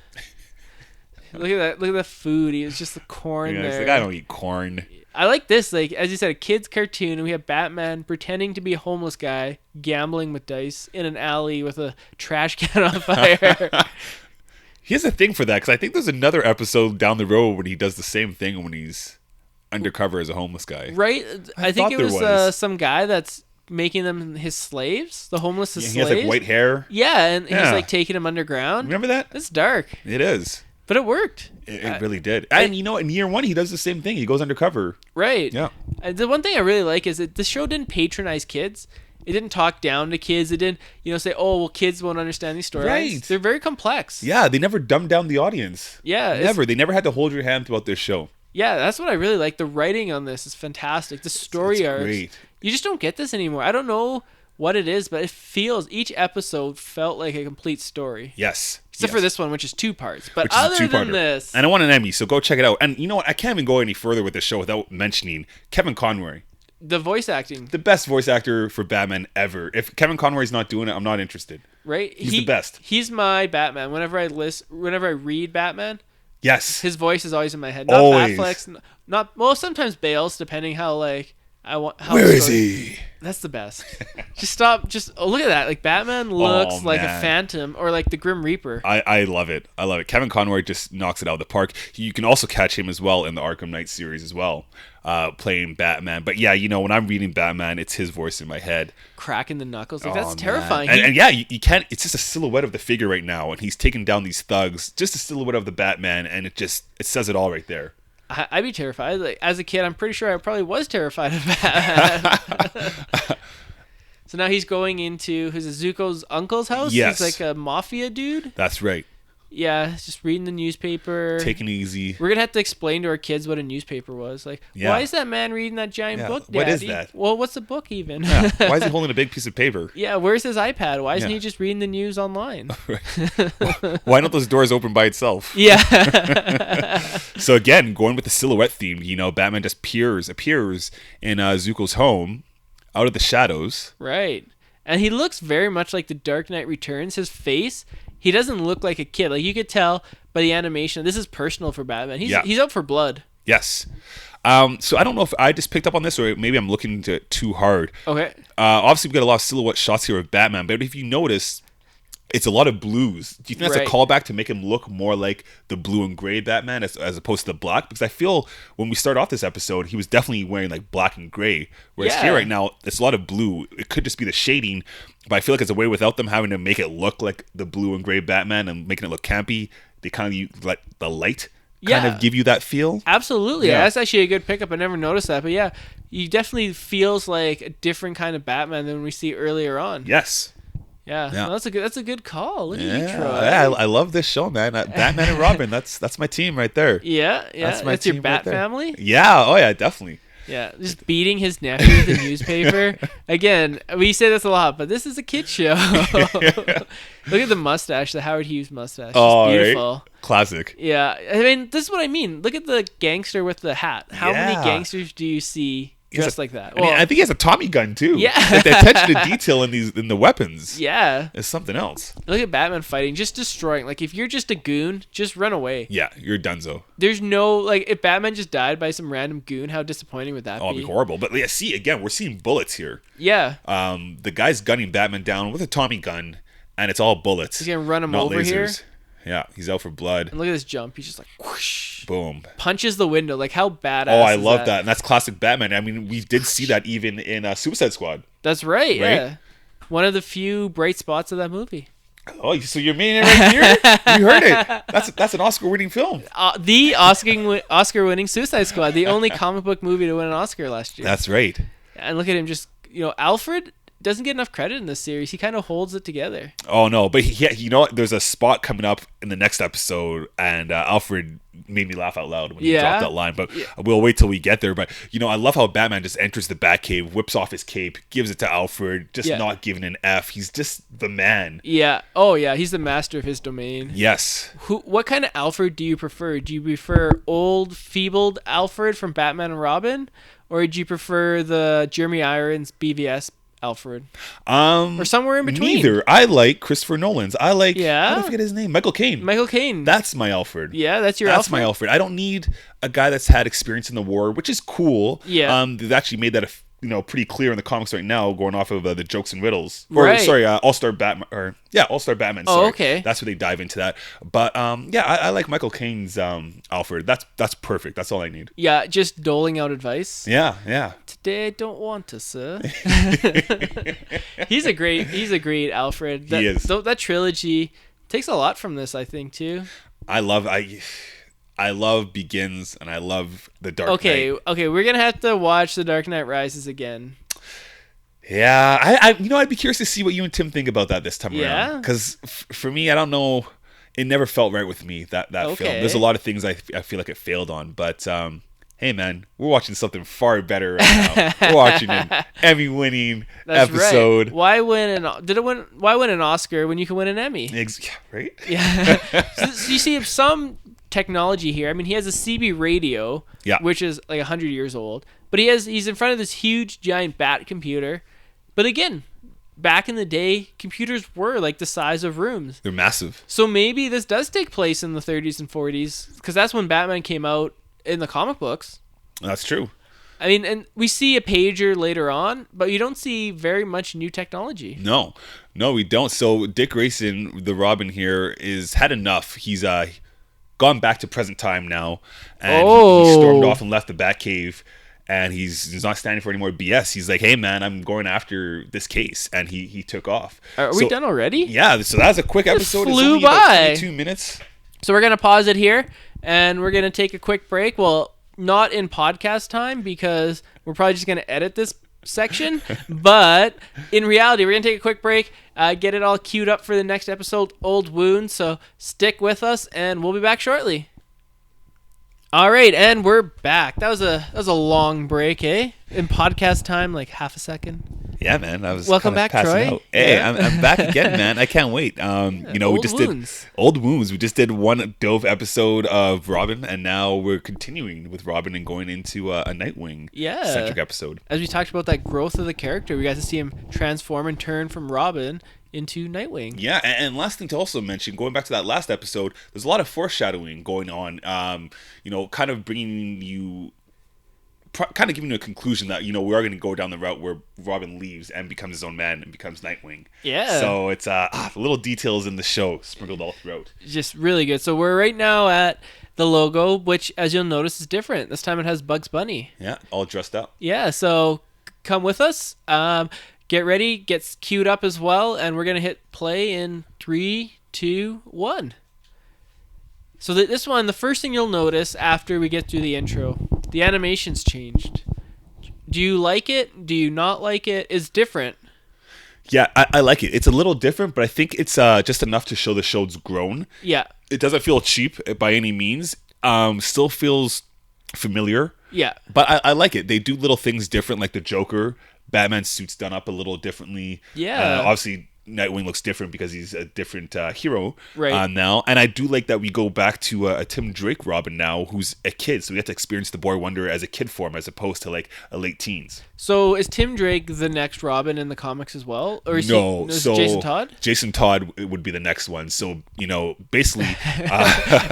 S1: Look at that! Look at that food. He was just the corn
S2: Yeah,
S1: there.
S2: it's like, I don't eat corn.
S1: I like this. Like, as you said, a kid's cartoon, and we have Batman pretending to be a homeless guy gambling with dice in an alley with a trash can on fire.
S2: He has a thing for that because I think there's another episode down the road when he does the same thing when he's undercover as a homeless guy.
S1: Right? I think
S2: thought
S1: it
S2: there
S1: was
S2: was.
S1: some guy that's making them his slaves. The homeless as
S2: Yeah, he
S1: slaves.
S2: has like white hair.
S1: Yeah, and he's
S2: Yeah.
S1: like taking them underground.
S2: Remember that?
S1: It's dark,
S2: It is.
S1: but it worked.
S2: It really did. And you know, in year one, he does the same thing. He goes undercover.
S1: Right.
S2: Yeah.
S1: And the one thing I really like is that the show didn't patronize kids. It didn't talk down to kids. It didn't, say, oh, well, kids won't understand these storylines.
S2: Right.
S1: They're very complex.
S2: Yeah, they never dumbed down the audience.
S1: Yeah.
S2: Never. They never had to hold your hand throughout this show.
S1: Yeah, that's what I really like. The writing on this is fantastic. The story
S2: It's
S1: arcs.
S2: great.
S1: You just don't get this anymore. I don't know what it is, but it feels, each episode felt like a complete story.
S2: Yes.
S1: Except for this one, which is 2 parts. But
S2: Which is a
S1: other than
S2: two-parter.
S1: this...
S2: And I won an Emmy, so go check it out. And you know what? I can't even go any further with the show without mentioning Kevin Conroy.
S1: The voice acting,
S2: The best voice actor for Batman ever. If Kevin Conroy's not doing it, I'm not interested.
S1: right?
S2: He's the best.
S1: He's my Batman. Whenever I read Batman,
S2: Yes.
S1: his voice is always in my head. Not
S2: Always.
S1: Batfleck's, sometimes Bale's, depending how, I I want.
S2: Where is he?
S1: That's the best. Just stop. Look at that. Like Batman looks like a phantom or like the Grim Reaper.
S2: I love it. I love it. Kevin Conroy just knocks it out of the park. You can also catch him as well in the Arkham Knight series as well, playing Batman. But yeah, when I'm reading Batman, it's his voice in my head.
S1: Cracking the knuckles. Like, that's terrifying.
S2: And yeah, you can't. It's just a silhouette of the figure right now, and he's taking down these thugs. Just a silhouette of the Batman, and it says it all right there.
S1: I'd be terrified. Like, as a kid, I'm pretty sure I probably was terrified of Batman. So now he's going into Zuko's uncle's house?
S2: Yes.
S1: He's like a mafia dude?
S2: That's right.
S1: Yeah, just reading the newspaper.
S2: Taking it easy.
S1: We're going to have to explain to our kids what a newspaper was. Like, why is that man reading that giant book, Daddy?
S2: What is that?
S1: Well, what's the book even?
S2: Yeah. Why is he holding a big piece of paper?
S1: Yeah, where's his iPad? Why isn't he just reading the news online?
S2: Why don't those doors open by itself?
S1: Yeah.
S2: So again, going with the silhouette theme, Batman just appears in Zuko's home out of the shadows.
S1: Right. And he looks very much like the Dark Knight Returns. His face, he doesn't look like a kid. Like, you could tell by the animation, this is personal for Batman. He's out for blood.
S2: Yes. So I don't know if I just picked up on this or maybe I'm looking into it too hard.
S1: Okay.
S2: Obviously, we got a lot of silhouette shots here of Batman, but if you notice, it's a lot of blues. Do you think that's a callback to make him look more like the blue and gray Batman as opposed to the black? Because I feel when we start off this episode, he was definitely wearing like black and gray. Whereas here right now, it's a lot of blue. It could just be the shading, but I feel like it's a way without them having to make it look like the blue and gray Batman and making it look campy. They kind of let the light kind of give you that feel.
S1: Absolutely. Yeah. That's actually a good pickup. I never noticed that. But yeah, he definitely feels like a different kind of Batman than we see earlier on.
S2: Yes.
S1: Yeah. No, that's a good call. Look at you, Troy.
S2: Yeah, I love this show, man. Batman and Robin. That's my team right there.
S1: Yeah. That's your Bat family.
S2: Yeah. Oh yeah, definitely.
S1: Yeah, just beating his nephew with the newspaper. Again, we say this a lot, but this is a kid show. Look at the mustache, the Howard Hughes mustache. It's beautiful.
S2: Right? Classic.
S1: Yeah, I mean, this is what I mean. Look at the gangster with the hat. How many gangsters do you see dressed like that?
S2: I think he has a Tommy gun too.
S1: Yeah,
S2: like the attention to detail in the weapons.
S1: Yeah,
S2: is something else.
S1: Look at Batman fighting, just destroying. Like, if you're just a goon, just run away.
S2: Yeah, you're donezo.
S1: There's no if Batman just died by some random goon, how disappointing would that be?
S2: It'd be horrible. But yeah, see, again, we're seeing bullets here.
S1: Yeah.
S2: The guy's gunning Batman down with a Tommy gun, and it's all bullets.
S1: He's gonna run him over lasers. Here.
S2: Yeah, he's out for blood.
S1: And look at this jump. He's just like, whoosh.
S2: Boom.
S1: Punches the window. Like, how badass
S2: I love that. And that's classic Batman. I mean, we did see that even in Suicide Squad.
S1: That's right? Yeah. One of the few bright spots of that movie.
S2: Oh, so you're meaning it right here? You heard it. That's an Oscar-winning film.
S1: The Oscar-winning Suicide Squad. The only comic book movie to win an Oscar last year.
S2: That's right.
S1: And look at him just, Alfred doesn't get enough credit in this series. He kind of holds it together.
S2: Oh no, but there's a spot coming up in the next episode, and Alfred made me laugh out loud when he dropped that line. But we'll wait till we get there. But I love how Batman just enters the Batcave, whips off his cape, gives it to Alfred, just not giving an F. He's just the man.
S1: Yeah. Oh yeah, he's the master of his domain.
S2: Yes.
S1: What kind of Alfred do you prefer? Do you prefer old, feebled Alfred from Batman and Robin, or do you prefer the Jeremy Irons BVS Alfred? Or somewhere in between?
S2: Neither. I like Christopher Nolan's. I like, how do I forget his name? Michael Caine. That's my Alfred.
S1: Yeah, that's Alfred?
S2: That's my Alfred. I don't need a guy that's had experience in the war, which is cool.
S1: Yeah.
S2: They've actually made that pretty clear in the comics right now, going off of the jokes and riddles. All-Star Batman. All-Star Batman. Sorry.
S1: Oh, okay.
S2: That's where they dive into that. But I like Michael Caine's Alfred. That's perfect. That's all I need.
S1: Yeah, just doling out advice.
S2: Yeah.
S1: Today I don't want to, sir. He's a great Alfred.
S2: He is.
S1: That trilogy takes a lot from this, I think, too.
S2: I love Begins, and I love The Dark Knight.
S1: Okay, we're gonna have to watch The Dark Knight Rises again.
S2: Yeah, I'd be curious to see what you and Tim think about that this time around. Because for me, I don't know, it never felt right with me, that film. There's a lot of things I feel like it failed on, but hey man, we're watching something far better right now. We're watching an Emmy-winning episode.
S1: Right. Why win an Oscar when you can win an Emmy?
S2: Right?
S1: Yeah. So you see some technology here. I mean, he has a CB radio, which is like 100 years old, but he's in front of this huge giant bat computer. But again, back in the day, computers were like the size of rooms.
S2: They're massive.
S1: So maybe this does take place in the 30s and 40s, because that's when Batman came out in the comic books.
S2: That's true.
S1: I mean, and we see a pager later on, but you don't see very much new technology.
S2: No, we don't. So Dick Grayson, the Robin here, is had enough. He's gone back to present time now, and he stormed off and left the Batcave. And he's not standing for any more BS. He's like, hey, man, I'm going after this case. And he took off.
S1: Are we done already?
S2: Yeah, so that was a quick episode.
S1: It flew
S2: it's only
S1: by.
S2: about 22 minutes.
S1: So we're going to pause it here, and we're going to take a quick break. Well, not in podcast time, because we're probably just going to edit this section. But in reality, we're going to take a quick break, get it all queued up for the next episode, Old Wounds. So stick with us, and we'll be back shortly. All right, and we're back. That was a long break, eh? In podcast time, like half a second.
S2: Yeah, man. I was
S1: welcome back, Troy.
S2: Out. Hey, yeah. I'm back again, man. I can't wait. We just did Old Wounds. We just did one Dove episode of Robin, and now we're continuing with Robin and going into a Nightwing centric episode.
S1: As we talked about that growth of the character, we got to see him transform and turn from Robin into Nightwing.
S2: Yeah, and last thing to also mention, going back to that last episode, there's a lot of foreshadowing going on. Kind of bringing you, kind of giving you a conclusion that we are going to go down the route where Robin leaves and becomes his own man and becomes Nightwing.
S1: Yeah.
S2: So it's little details in the show sprinkled all throughout.
S1: Just really good. So we're right now at the logo, which, as you'll notice, is different. This time it has Bugs Bunny.
S2: Yeah, all dressed up.
S1: Yeah. So come with us. Get ready, gets queued up as well, and we're going to hit play in 3, 2, 1. So this one, the first thing you'll notice after we get through the intro, the animation's changed. Do you like it? Do you not like it? It's different.
S2: Yeah, I like it. It's a little different, but I think it's just enough to show the show's grown.
S1: Yeah.
S2: It doesn't feel cheap by any means. Still feels familiar.
S1: Yeah.
S2: But I like it. They do little things different, like the Joker. Batman's suit's done up a little differently.
S1: Yeah.
S2: Obviously, Nightwing looks different because he's a different hero
S1: right.
S2: Now. And I do like that we go back to a Tim Drake Robin now, who's a kid. So we get to experience the Boy Wonder as a kid form as opposed to like a late teens.
S1: So is Tim Drake the next Robin in the comics as well? Or is
S2: so
S1: Jason Todd?
S2: Jason Todd would be the next one. So, basically...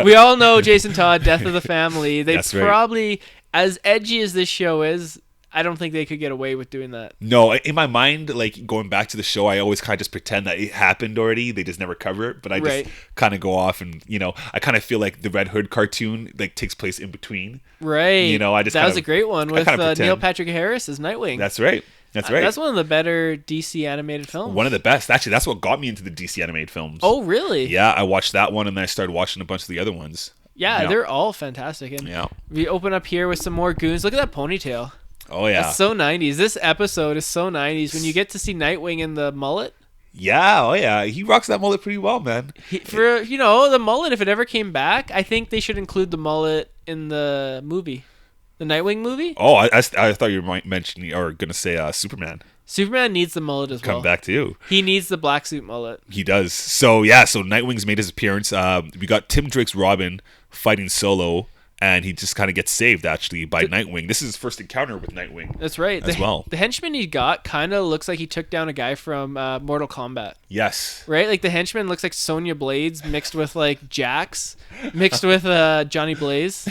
S1: we all know Jason Todd, Death of the Family. They
S2: That's
S1: probably,
S2: right.
S1: As edgy as this show is, I don't think they could get away with doing that.
S2: No, in my mind, like going back to the show, I always kind of just pretend that it happened already. They just never cover it, but I just kind of go off and I kind of feel like the Red Hood cartoon like takes place in between.
S1: Right.
S2: I just
S1: that was a great one with Neil Patrick Harris as Nightwing.
S2: That's right. That's right.
S1: That's one of the better DC animated films.
S2: One of the best. Actually, that's what got me into the DC animated films.
S1: Oh, really?
S2: Yeah, I watched that one and then I started watching a bunch of the other ones.
S1: Yeah, they're all fantastic. And we open up here with some more goons. Look at that ponytail.
S2: Oh, yeah.
S1: That's so 90s. This episode is so 90s when you get to see Nightwing in the mullet.
S2: Yeah, oh yeah. He rocks that mullet pretty well, man.
S1: The mullet, if it ever came back, I think they should include the mullet in the movie. The Nightwing movie?
S2: Oh, I thought you were mentioning or going to say Superman.
S1: Superman needs the mullet as well.
S2: Come back to you.
S1: He needs the black suit mullet.
S2: He does. So, so Nightwing's made his appearance. We got Tim Drake's Robin fighting solo. And he just kind of gets saved, actually, by Nightwing. This is his first encounter with Nightwing.
S1: That's right.
S2: As well.
S1: The henchman he got kind of looks like he took down a guy from Mortal Kombat.
S2: Yes.
S1: Right? Like, the henchman looks like Sonya Blades mixed with, like, Jax, mixed with Johnny Blaze.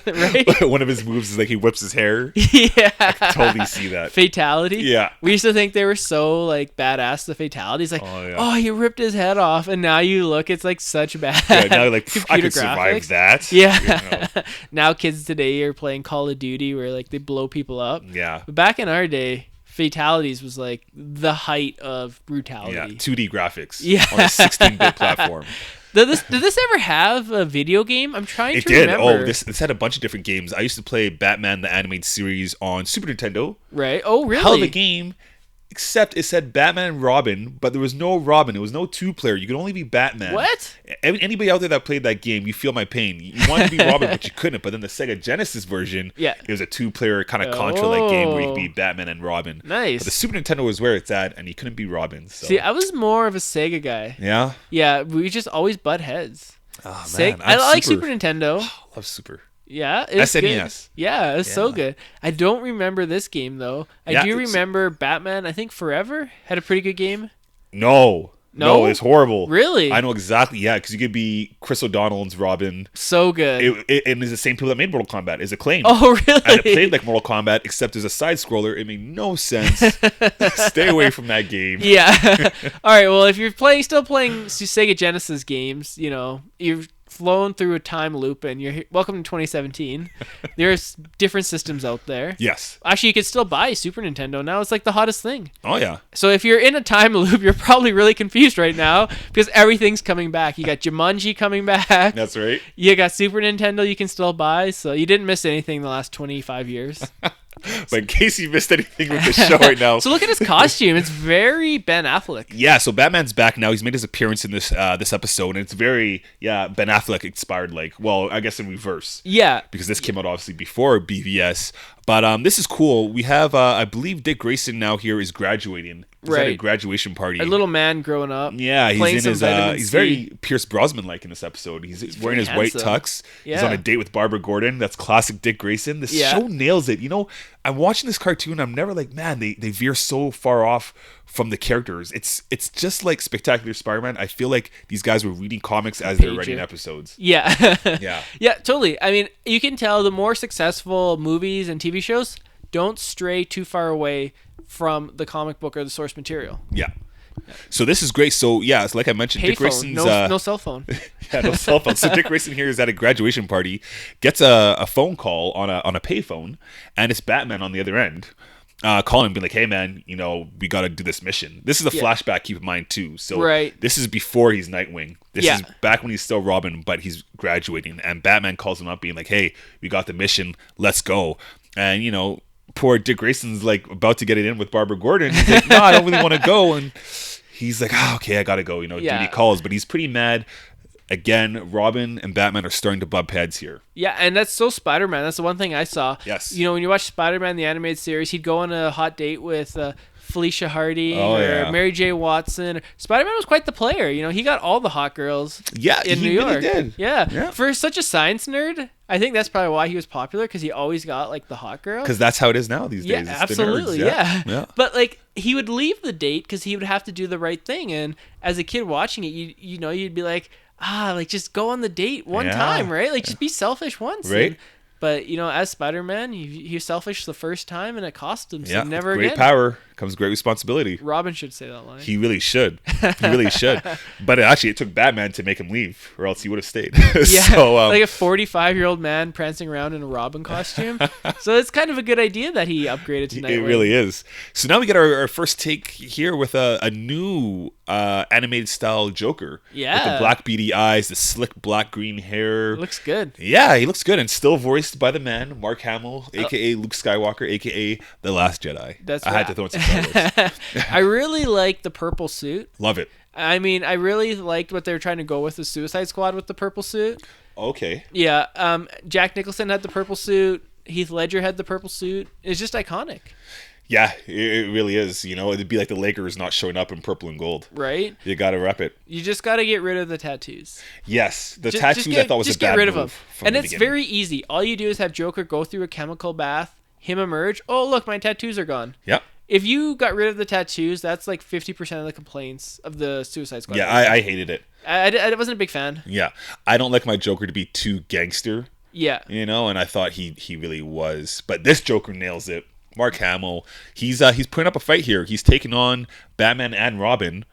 S1: Right?
S2: One of his moves is, like, he whips his hair.
S1: Yeah.
S2: I can totally see that.
S1: Fatality.
S2: Yeah.
S1: We used to think they were so, like, badass, the fatalities. Like, he ripped his head off. And now you look, it's, like, such bad
S2: now, like,
S1: computer
S2: I could
S1: graphics.
S2: survive that.
S1: Yeah. Now kids today are playing Call of Duty where like they blow people up.
S2: Yeah.
S1: But back in our day, fatalities was like the height of brutality.
S2: Yeah. 2D graphics.
S1: Yeah.
S2: On a 16-bit platform.
S1: Did this ever have a video game? I'm trying to remember.
S2: Oh, this had a bunch of different games. I used to play Batman the Animated Series on Super Nintendo.
S1: Right. Oh, really?
S2: Hell of a game. Except it said Batman and Robin, but there was no Robin. It was no two-player. You could only be Batman.
S1: What?
S2: Anybody out there that played that game, you feel my pain. You wanted to be Robin, but you couldn't. But then the Sega Genesis version, it was a two-player kind of Contra-like game where you could be Batman and Robin.
S1: Nice.
S2: But the Super Nintendo was where it's at, and you couldn't be Robin. So.
S1: See, I was more of a Sega guy.
S2: Yeah?
S1: Yeah, we just always butt heads.
S2: Oh, man.
S1: I like Super Nintendo.
S2: Love Super.
S1: Yeah, it's
S2: SNES.
S1: Good. Yeah, it's so good. I don't remember this game though. I do remember Batman. I think Forever had a pretty good game.
S2: No,
S1: No?
S2: it's horrible.
S1: Really?
S2: I know exactly. Yeah, because you could be Chris O'Donnell's Robin.
S1: So good.
S2: And it's the same people that made Mortal Kombat. Is acclaimed.
S1: Oh, really?
S2: And it played like Mortal Kombat, except there's a side scroller. It made no sense. Stay away from that game.
S1: Yeah. All right. Well, if you're still playing Sega Genesis games, you've flown through a time loop, and you're welcome to 2017. There's different systems out there.
S2: Yes.
S1: Actually, you could still buy Super Nintendo now. It's like the hottest thing.
S2: Oh yeah.
S1: So if you're in a time loop, you're probably really confused right now because everything's coming back. You got Jumanji coming back.
S2: That's right.
S1: You got Super Nintendo you can still buy, so you didn't miss anything in the last 25 years.
S2: But in case you missed anything with the show right now.
S1: So look at his costume. It's very Ben Affleck.
S2: Yeah, so Batman's back now. He's made his appearance in this episode, and it's very, Ben Affleck inspired, I guess in reverse.
S1: Yeah.
S2: Because this came out obviously before BVS. But this is cool. We have, I believe Dick Grayson now here is graduating. He's at a graduation party.
S1: A little man growing up.
S2: Yeah, he's in his, he's
S1: C.
S2: very Pierce Brosnan-like in this episode. He's wearing his white tux. Yeah. He's on a date with Barbara Gordon. That's classic Dick Grayson. This show nails it. I'm watching this cartoon. I'm never like, man, they veer so far off from the characters. It's just like Spectacular Spider-Man. I feel like these guys were reading comics as they're writing episodes.
S1: Yeah.
S2: Yeah.
S1: Yeah, totally. I mean, you can tell the more successful movies and TV shows don't stray too far away from the comic book or the source material.
S2: Yeah. So this is great. So it's like I mentioned, Dick Grayson's
S1: no cell phone.
S2: Yeah, no cell phone. So Dick Grayson here is at a graduation party, gets a phone call on a payphone, and it's Batman on the other end. Calling him, being like, "Hey man, we got to do this mission." This is a flashback. Keep in mind too. So this is before he's Nightwing. This is back when he's still Robin, but he's graduating. And Batman calls him up, being like, "Hey, we got the mission. Let's go." And poor Dick Grayson's like about to get it in with Barbara Gordon. He's like, "No, I don't really want to go." And he's like, okay, I gotta go. Duty calls, but he's pretty mad. Again, Robin and Batman are starting to bump heads here.
S1: Yeah, and that's so Spider-Man. That's the one thing I saw.
S2: Yes.
S1: When you watch Spider-Man, the animated series, he'd go on a hot date with Felicia Hardy or Mary J. Watson. Spider-Man was quite the player. He got all the hot girls in New York.
S2: Really did.
S1: Yeah. For such a science nerd, I think that's probably why he was popular, because he always got the hot girls.
S2: Because that's how it is now these days.
S1: Yeah, absolutely. Yeah. But he would leave the date because he would have to do the right thing. And as a kid watching it, you'd be like, just go on the date one time, right? Just be selfish once.
S2: Right.
S1: But, as Spider-Man, he was selfish the first time, and it cost him. So never
S2: great
S1: again.
S2: Power comes great responsibility.
S1: Robin should say that line.
S2: He really should. He really should. But it took Batman to make him leave, or else he would have stayed.
S1: Yeah,
S2: so,
S1: like a 45-year-old man prancing around in a Robin costume. So it's kind of a good idea that he upgraded to Nightwing.
S2: It really is. So now we get our first take here with a new animated style Joker.
S1: Yeah.
S2: With the black beady eyes, the slick black green hair.
S1: It looks good.
S2: Yeah, he looks good, and still voiced by the man, Mark Hamill, a.k.a. Luke Skywalker, a.k.a. The Last Jedi.
S1: That's
S2: I
S1: right.
S2: had to throw in some Star Wars.
S1: I really like the purple suit.
S2: Love it.
S1: I mean, I really liked what they were trying to go with the Suicide Squad with the purple suit.
S2: Okay.
S1: Yeah. Jack Nicholson had the purple suit. Heath Ledger had the purple suit. It's just iconic.
S2: Yeah, it really is. It'd be like the Lakers not showing up in purple and gold.
S1: Right?
S2: You got to rep it.
S1: You just got to get rid of the tattoos.
S2: Yes, the tattoos I thought was a bad move.
S1: Just get rid of them. And it's very easy. All you do is have Joker go through a chemical bath, him emerge. Oh, look, my tattoos are gone.
S2: Yep.
S1: If you got rid of the tattoos, that's like 50% of the complaints of the Suicide Squad.
S2: Yeah, I hated it.
S1: I wasn't a big fan.
S2: Yeah, I don't like my Joker to be too gangster.
S1: Yeah.
S2: And I thought he really was. But this Joker nails it. Mark Hamill, he's putting up a fight here. He's taking on Batman and Robin.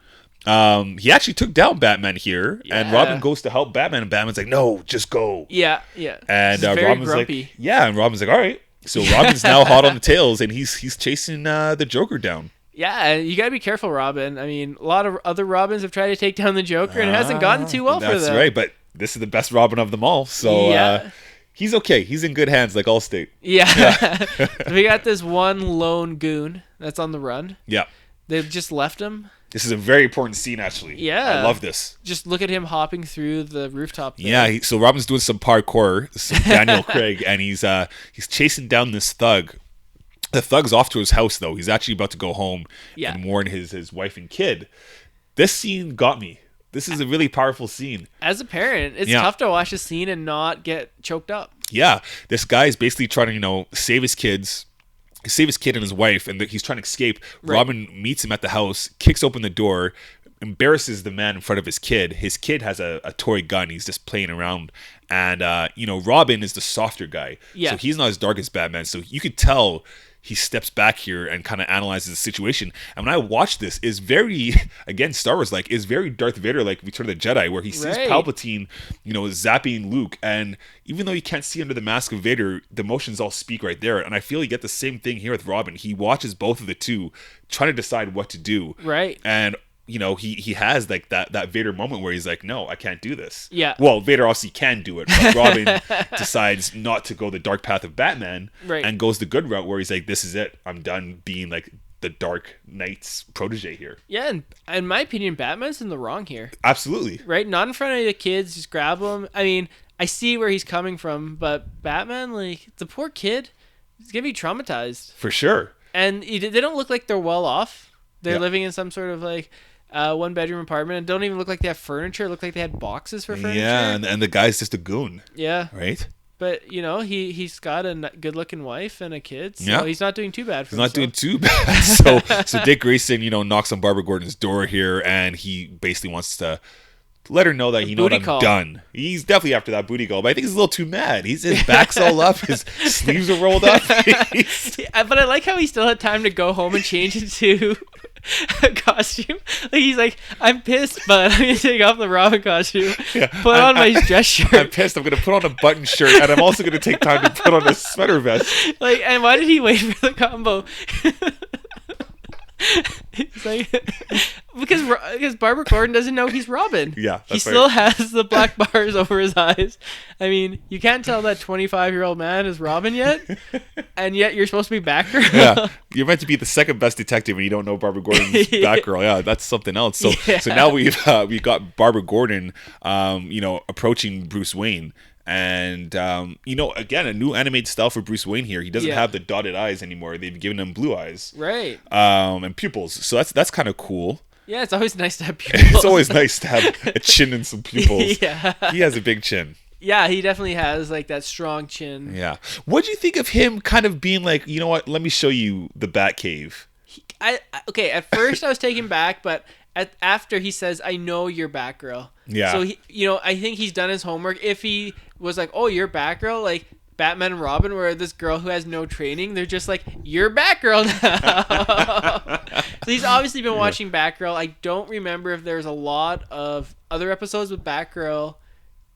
S2: He actually took down Batman here, and Robin goes to help Batman, and Batman's like, "No, just go."
S1: Yeah.
S2: And
S1: very
S2: Robin's
S1: grumpy.
S2: like, "Yeah," and Robin's like, "All right." So Robin's now hot on the tails, and he's chasing the Joker down.
S1: Yeah, you gotta be careful, Robin. I mean, a lot of other Robins have tried to take down the Joker, and it hasn't gotten too well for them.
S2: That's right, but this is the best Robin of them all. So he's okay. He's in good hands, like Allstate.
S1: Yeah. We got this one lone goon that's on the run.
S2: Yeah.
S1: They've just left him.
S2: This is a very important scene, actually.
S1: Yeah.
S2: I love this.
S1: Just look at him hopping through the rooftop there.
S2: Yeah, so Robin's doing some parkour, some Daniel Craig, and he's chasing down this thug. The thug's off to his house, though. He's actually about to go home and warn his wife and kid. This scene got me. This is a really powerful scene.
S1: As a parent, it's tough to watch a scene and not get choked up.
S2: Yeah, this guy is basically trying to, save his kid and his wife, and he's trying to escape. Right. Robin meets him at the house, kicks open the door. embarrasses the man in front of his kid. His kid has a toy gun. He's just playing around. And, Robin is the softer guy.
S1: Yeah.
S2: So he's not as dark as Batman. So you could tell he steps back here and kind of analyzes the situation. And when I watch this, is very, again, Star Wars like, is very Darth Vader like Return of the Jedi, where he sees Palpatine, zapping Luke. And even though you can't see under the mask of Vader, the emotions all speak right there. And I feel you get the same thing here with Robin. He watches both of the two, trying to decide what to do.
S1: Right.
S2: And he has like that Vader moment where he's like, no, I can't do this.
S1: Yeah.
S2: Well, Vader obviously can do it, but Robin decides not to go the dark path of Batman and goes the good route where he's like, this is it. I'm done being like the Dark Knight's protege here.
S1: Yeah, and in my opinion, Batman's in the wrong here.
S2: Absolutely.
S1: Right? Not in front of the kids, just grab them. I mean, I see where he's coming from, but Batman, like, the poor kid, he's going to be traumatized.
S2: For sure.
S1: And they don't look like they're well off. They're living in some sort of like one-bedroom apartment and don't even look like they have furniture. Look like they had boxes for furniture.
S2: Yeah, and the guy's just a goon.
S1: Yeah.
S2: Right?
S1: But, he's got a good-looking wife and a kid, so he's not doing too bad for himself.
S2: He's not doing too bad. So Dick Grayson, knocks on Barbara Gordon's door here, and he basically wants to let her know that, I'm done. He's definitely after that booty call, but I think he's a little too mad. His back's all up, his sleeves are rolled up.
S1: But I like how he still had time to go home and change into a costume. Like, he's like, I'm pissed, but I'm gonna take off the Robin costume, put on my dress shirt.
S2: I'm pissed. I'm gonna put on a button shirt, and I'm also gonna take time to put on a sweater vest.
S1: Like, and why did he wait for the combo? It's like because Barbara Gordon doesn't know he's Robin.
S2: Yeah,
S1: he still has the black bars over his eyes. I mean, you can't tell that 25-year-old man is Robin yet, and yet you're supposed to be Batgirl.
S2: Yeah, you're meant to be the second best detective, and you don't know Barbara Gordon's Batgirl. Yeah, that's something else. So now we've got Barbara Gordon, approaching Bruce Wayne. And again, a new animated style for Bruce Wayne here. He doesn't have the dotted eyes anymore. They've given him blue eyes,
S1: right?
S2: And pupils. So that's kind of cool.
S1: Yeah, it's always nice to have pupils.
S2: It's always nice to have a chin and some pupils. Yeah, he has a big chin.
S1: Yeah, he definitely has like that strong chin.
S2: Yeah. What do you think of him kind of being like, you know what? Let me show you the Batcave.
S1: Okay. At first, I was taken back, but after he says, "I know you're Batgirl."
S2: Yeah.
S1: So I think he's done his homework. If he was like, "Oh, you're Batgirl," like Batman and Robin, where this girl who has no training, they're just like, "You're Batgirl now." So he's obviously been watching Batgirl. I don't remember if there's a lot of other episodes with Batgirl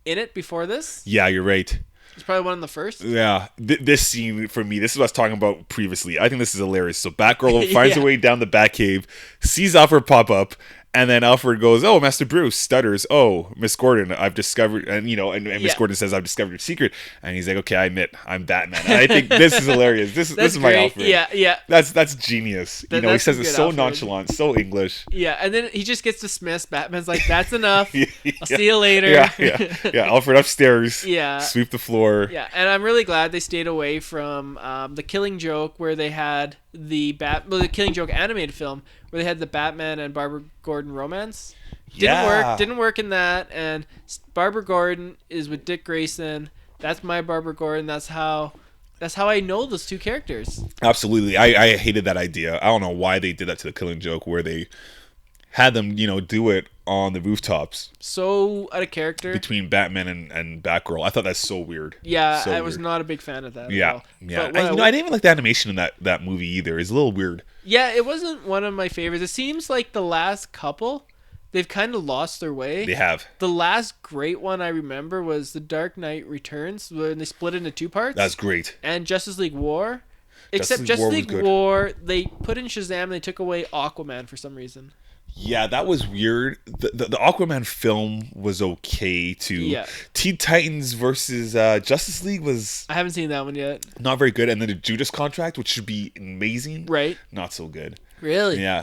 S1: in it before this.
S2: Yeah, you're right.
S1: It's probably one of the first.
S2: Yeah, this scene for me, this is what I was talking about previously. I think this is hilarious. So Batgirl finds her way down the Batcave, sees Alfred pop up, and then Alfred goes, "Oh, Master Bruce," stutters, "Oh, Miss Gordon, I've discovered," and Miss Gordon says, "I've discovered your secret," and he's like, "Okay, I admit, I'm Batman." And I think this is hilarious. This is my Alfred.
S1: Yeah.
S2: That's genius. He says it so Alfred. Nonchalant, so English.
S1: Yeah, and then he just gets dismissed. Batman's like, "That's enough. I'll see you later."
S2: Yeah. Alfred upstairs.
S1: Yeah.
S2: Sweep the floor.
S1: Yeah, and I'm really glad they stayed away from the Killing Joke, where they had the Killing Joke animated film, where they had the Batman and Barbara Gordon romance. Didn't work in that. And Barbara Gordon is with Dick Grayson. That's my Barbara Gordon. That's how I know those two characters.
S2: Absolutely. I hated that idea. I don't know why they did that to the Killing Joke, where they had them, do it on the rooftops.
S1: So out of character.
S2: Between Batman and Batgirl. I thought that's so weird.
S1: Yeah, I was not a big fan of that at all.
S2: Yeah. I didn't even like the animation in that movie either. It's a little weird.
S1: Yeah, it wasn't one of my favorites. It seems like the last couple, they've kind of lost their way.
S2: They have.
S1: The last great one I remember was The Dark Knight Returns, when they split into two parts.
S2: That's great.
S1: And Justice League War. Except Justice League War, they put in Shazam and they took away Aquaman for some reason.
S2: Yeah, that was weird. The Aquaman film was okay too.
S1: Yeah.
S2: Teen Titans versus Justice League was...
S1: I haven't seen that one yet.
S2: Not very good. And then the Judas Contract, which should be amazing.
S1: Right.
S2: Not so good.
S1: Really?
S2: Yeah.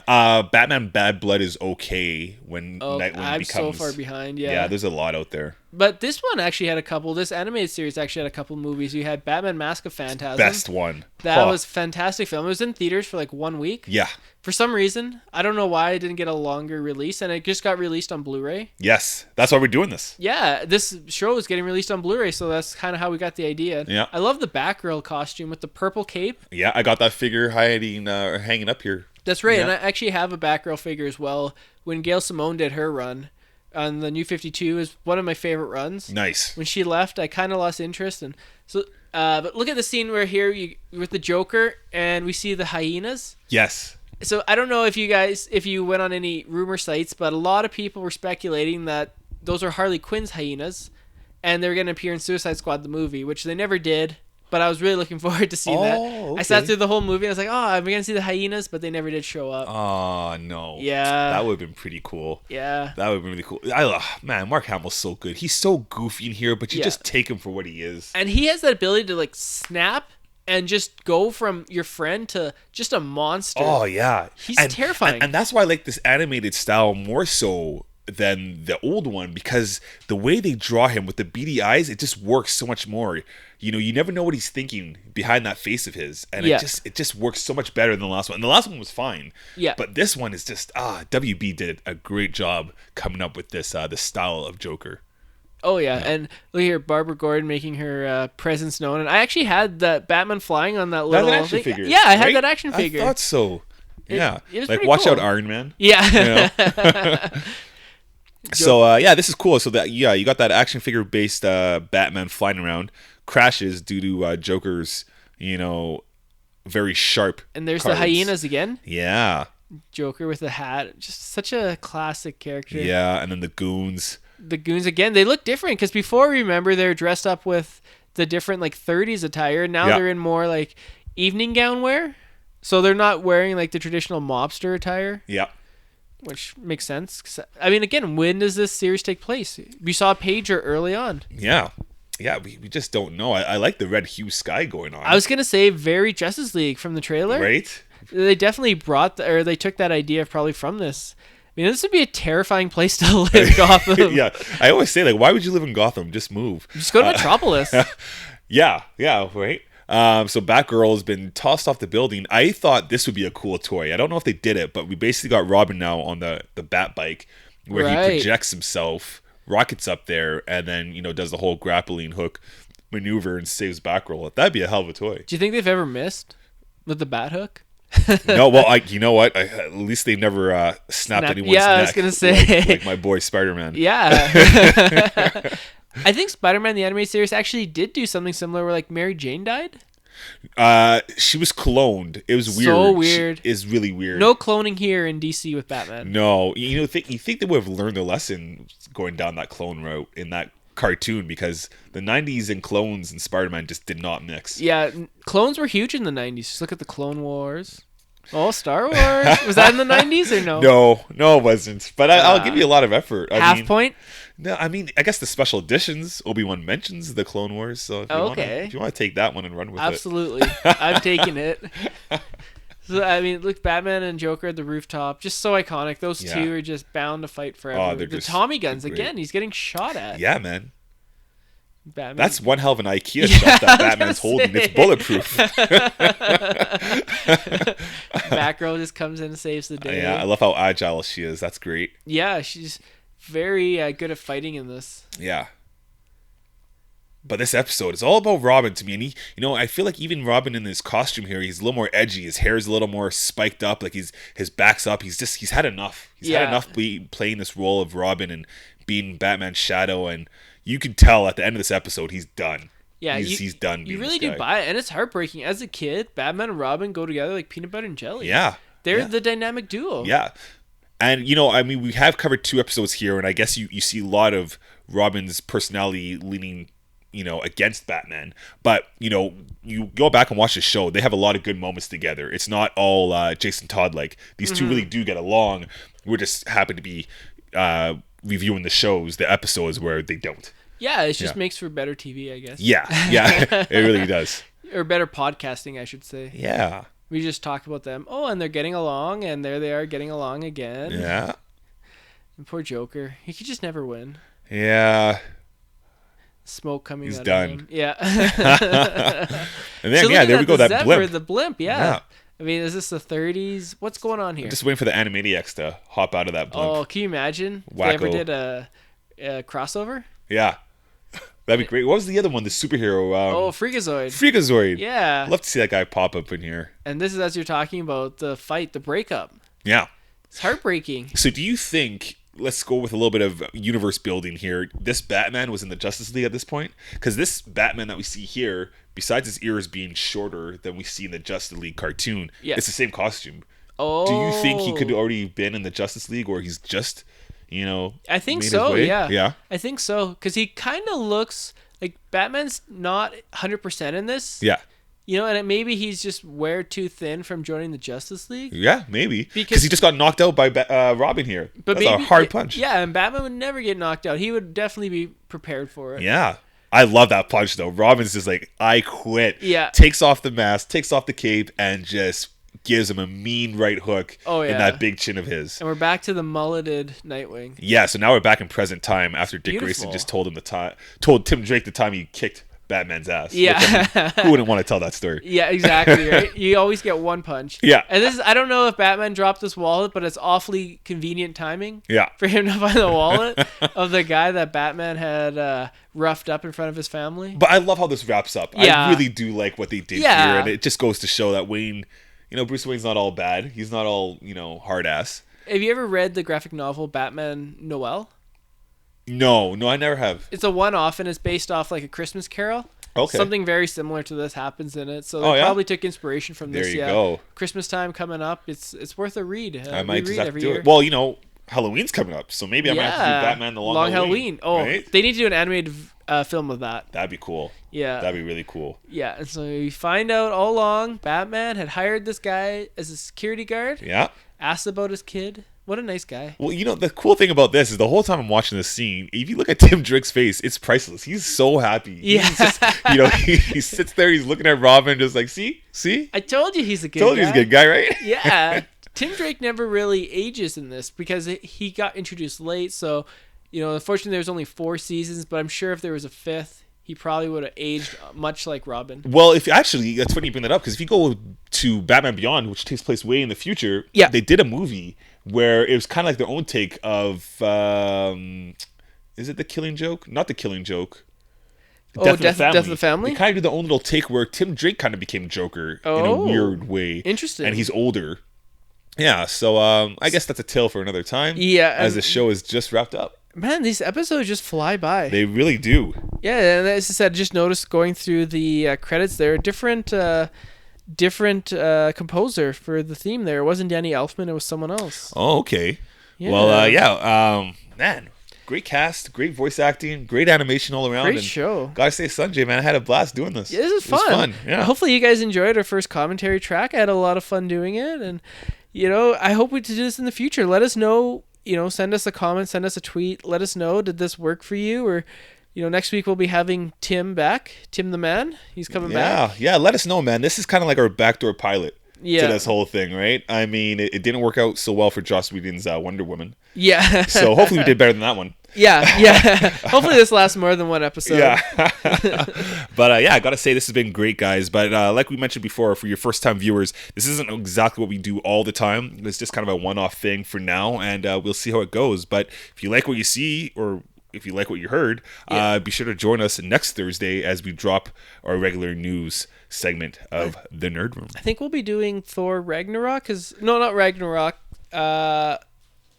S2: Batman Bad Blood is okay when Nightwing
S1: I'm
S2: becomes...
S1: so far behind, yeah.
S2: Yeah, there's a lot out there.
S1: But this one actually had this animated series actually had a couple movies. You had Batman Mask of Phantasm.
S2: Best one.
S1: That was a fantastic film. It was in theaters for like 1 week.
S2: Yeah.
S1: For some reason, I don't know why it didn't get a longer release, and it just got released on Blu-ray.
S2: Yes. That's why we're doing this.
S1: Yeah, this show is getting released on Blu-ray, so that's kind of how we got the idea.
S2: Yeah.
S1: I love the Batgirl costume with the purple cape.
S2: Yeah, I got that figure hanging up here.
S1: That's right,
S2: Yeah.
S1: and I actually have a Batgirl figure as well. When Gail Simone did her run on the New 52 is one of my favorite runs.
S2: Nice.
S1: When she left, I kind of lost interest, and so. But look at the scene where here you with the Joker, and we see the hyenas.
S2: Yes.
S1: So I don't know if you went on any rumor sites, but a lot of people were speculating that those are Harley Quinn's hyenas, and they're going to appear in Suicide Squad the movie, which they never did. But I was really looking forward to seeing that.
S2: Okay.
S1: I sat through the whole movie. I was like, oh, I'm going to see the hyenas, but they never did show up.
S2: Oh, no.
S1: Yeah.
S2: That would have been pretty cool.
S1: Yeah.
S2: That would have been really cool. Man, Mark Hamill's so good. He's so goofy in here, but you just take him for what he is.
S1: And he has that ability to, like, snap and just go from your friend to just a monster.
S2: Oh, yeah.
S1: He's terrifying.
S2: And that's why I like this animated style more so than the old one, because the way they draw him with the beady eyes, it just works so much more. You know, you never know what he's thinking behind that face of his, and it just works so much better than the last one. And the last one was fine, but this one is just WB did a great job coming up with this style of Joker.
S1: Oh yeah, and look here, Barbara Gordon making her presence known, and I actually had that Batman flying on that little
S2: action figure.
S1: Yeah, I had
S2: right?
S1: that action figure.
S2: I thought so. Yeah,
S1: it was
S2: like
S1: pretty
S2: watch
S1: cool.
S2: out, Iron Man.
S1: Yeah.
S2: You know? So this is cool. So that you got that action figure based Batman flying around, crashes due to Joker's very sharp.
S1: And there's
S2: cards.
S1: the hyenas again.
S2: Yeah.
S1: Joker with the hat, just such a classic character.
S2: Yeah, and then the goons.
S1: The goons again. They look different because before, remember, they're dressed up with the different like 30s attire. Now they're in more like evening gown wear, so they're not wearing like the traditional mobster attire.
S2: Yeah.
S1: Which makes sense. 'Cause, I mean, again, when does this series take place? We saw Pager early on.
S2: Yeah. Yeah, we just don't know. I like the red hue sky going on.
S1: I was going to say very Justice League from the trailer.
S2: Right?
S1: They definitely they took that idea probably from this. I mean, this would be a terrifying place to live, Gotham.
S2: Yeah. I always say, like, why would you live in Gotham? Just move.
S1: Just go to Metropolis.
S2: Yeah, right? So Batgirl has been tossed off the building. I thought this would be a cool toy. I don't know if they did it, but we basically got Robin now on the Bat bike where he projects himself, rockets up there, and then, does the whole grappling hook maneuver and saves Batgirl. That'd be a hell of a toy.
S1: Do you think they've ever missed with the bat hook?
S2: No, well, you know what? At least they never snapped anyone's neck.
S1: Yeah, I was going to say.
S2: Like my boy Spider-Man.
S1: Yeah. I think Spider-Man the animated series actually did do something similar where like Mary Jane died.
S2: She was cloned. It was weird.
S1: So weird.
S2: It's really weird.
S1: No cloning here in DC with Batman.
S2: No, you think they would have learned their lesson going down that clone route in that cartoon, because the 90s and clones and Spider-Man just did not mix.
S1: Yeah, clones were huge in the 90s. Just look at the Clone Wars. Oh, Star Wars. Was that in the 90s or no?
S2: No, it wasn't. But I'll give you a lot of effort.
S1: Point?
S2: No, I mean, I guess the special editions, Obi-Wan mentions the Clone Wars. So if you want to take that one and run with
S1: Absolutely. I'm taking it. So, I mean, look, Batman and Joker at the rooftop, just so iconic. Those two are just bound to fight forever.
S2: Oh, they're
S1: the
S2: just
S1: Tommy guns,
S2: great.
S1: again, he's getting shot at.
S2: Yeah, man.
S1: Batman.
S2: That's one hell of an IKEA shot that Batman's holding. It's bulletproof.
S1: Batgirl just comes in and saves the day.
S2: Yeah, I love how agile she is. That's great.
S1: Yeah, she's very good at fighting in this.
S2: Yeah. But this episode is all about Robin to me, and he, I feel like even Robin in his costume here, he's a little more edgy. His hair's a little more spiked up, like his back's up. He's had enough. He's had enough playing this role of Robin and being Batman's shadow, and you can tell at the end of this episode he's done.
S1: Yeah,
S2: he's done.
S1: You really do buy it, and it's heartbreaking. As a kid, Batman and Robin go together like peanut butter and jelly.
S2: Yeah,
S1: they're the dynamic duo.
S2: Yeah, and I mean, we have covered 2 episodes here, and I guess you see a lot of Robin's personality leaning, against Batman. But, you go back and watch the show, they have a lot of good moments together. It's not all Jason Todd like. These two really do get along. We're just happy to be reviewing the episodes where they don't.
S1: Yeah, it just makes for better TV, I guess.
S2: Yeah, it really does.
S1: Or better podcasting, I should say.
S2: Yeah.
S1: We just talk about them. Oh, and they're getting along, and there they are getting along again.
S2: Yeah.
S1: And poor Joker. He could just never win.
S2: Yeah.
S1: Smoke coming
S2: He's
S1: out
S2: done.
S1: of him. Yeah.
S2: And then, there we go, that
S1: Zephyr,
S2: blimp.
S1: The blimp, yeah. I mean, is this the 30s? What's going on here?
S2: I'm just waiting for the Animaniacs to hop out of that blimp.
S1: Oh, can you imagine if they ever did a crossover?
S2: Yeah. That'd be great. What was the other one? The superhero.
S1: Freakazoid.
S2: Freakazoid.
S1: Yeah.
S2: Love to see that guy pop up in here.
S1: And this is as you're talking about the fight, the breakup.
S2: Yeah.
S1: It's heartbreaking.
S2: So do you think, let's go with a little bit of universe building here, this Batman was in the Justice League at this point? Because this Batman that we see here, besides his ears being shorter than we see in the Justice League cartoon, it's the same costume.
S1: Oh.
S2: Do you think he could already been in the Justice League, or he's just,
S1: I think
S2: made
S1: so,
S2: his way?
S1: yeah.
S2: Yeah?
S1: I think so. Because he kind of looks like Batman's not 100% in this.
S2: Yeah.
S1: And maybe he's just wear too thin from joining the Justice League.
S2: Yeah, maybe. Because he just got knocked out by Robin here. But that's a hard punch.
S1: Yeah, and Batman would never get knocked out. He would definitely be prepared for it.
S2: Yeah. I love that punch, though. Robin's just like, I quit.
S1: Yeah.
S2: Takes off the mask, takes off the cape, and just gives him a mean right hook in that big chin of his.
S1: And we're back to the mulleted Nightwing.
S2: Yeah, so now we're back in present time after Dick
S1: Beautiful.
S2: Grayson just told Tim Drake the time he kicked Batman's ass.
S1: Yeah.
S2: Who wouldn't want to tell that story?
S1: Yeah, exactly, right? You always get one punch.
S2: Yeah.
S1: And I don't know if Batman dropped this wallet, but it's awfully convenient timing.
S2: Yeah.
S1: For him to find the wallet of the guy that Batman had roughed up in front of his family.
S2: But I love how this wraps up.
S1: Yeah.
S2: I really do like what they did here, and it just goes to show that Wayne, Bruce Wayne's not all bad. He's not all, hard ass.
S1: Have you ever read the graphic novel Batman Noel?
S2: No, I never have.
S1: It's a one-off, and it's based off like A Christmas Carol.
S2: Okay.
S1: Something very similar to this happens in it, so they probably took inspiration from this.
S2: There you go.
S1: Christmas time coming up, it's worth a read.
S2: I might just have to do
S1: year.
S2: it. Well, Halloween's coming up, so maybe I might have to do Batman the Long Halloween.
S1: Oh,
S2: right?
S1: They need to do an animated film of that.
S2: That'd be cool.
S1: Yeah.
S2: That'd be really cool.
S1: Yeah, and so you find out all along Batman had hired this guy as a security guard.
S2: Yeah.
S1: Asked about his kid. What a nice guy.
S2: Well, the cool thing about this is the whole time I'm watching this scene, if you look at Tim Drake's face, it's priceless. He's so happy.
S1: Yeah.
S2: He's just, he sits there, he's looking at Robin just like, see?
S1: I told you he's a good guy.
S2: Told you he's a good guy, right?
S1: Yeah. Tim Drake never really ages in this because he got introduced late. So, unfortunately there's only 4 seasons, but I'm sure if there was a 5th, he probably would have aged much like Robin.
S2: Well, that's funny you bring that up, because if you go to Batman Beyond, which takes place way in the future, they did a movie where it was kind of like their own take of, is it The Killing Joke? Not The Killing Joke.
S1: Death of the Family?
S2: They kind of do their own little take where Tim Drake kind of became Joker in a weird way.
S1: Interesting.
S2: And he's older. Yeah, so I guess that's a tale for another time.
S1: Yeah.
S2: As the show is just wrapped up.
S1: Man, these episodes just fly by.
S2: They really do.
S1: Yeah, and as I said, just noticed going through the credits there, different composer for the theme there. It wasn't Danny Elfman, it was someone else.
S2: Oh, okay.
S1: Yeah.
S2: Well, man, great cast, great voice acting, great animation all around.
S1: Great show.
S2: Gotta say, Sunjay, man, I had a blast doing this.
S1: Yeah, this is fun.
S2: It was fun. Yeah.
S1: Hopefully you guys enjoyed our first commentary track. I had a lot of fun doing it, and I hope we do this in the future. Let us know. Send us a comment, send us a tweet. Let us know, did this work for you? Or, next week we'll be having Tim back. Tim the Man. He's coming back.
S2: Yeah, let us know, man. This is kind of like our backdoor pilot to
S1: Yeah.
S2: this whole thing, right? I mean, it didn't work out so well for Joss Whedon's Wonder Woman.
S1: Yeah.
S2: So hopefully we did better than that one.
S1: Yeah. Hopefully this lasts more than one episode.
S2: Yeah. But I gotta say, this has been great, guys. But like we mentioned before, for your first time viewers, this isn't exactly what we do all the time. It's just kind of a one-off thing for now, and we'll see how it goes. But if you like what you see, or if you like what you heard, be sure to join us next Thursday as we drop our regular news segment of The Nerd Room.
S1: I think we'll be doing Thor Ragnarok. No, not Ragnarok.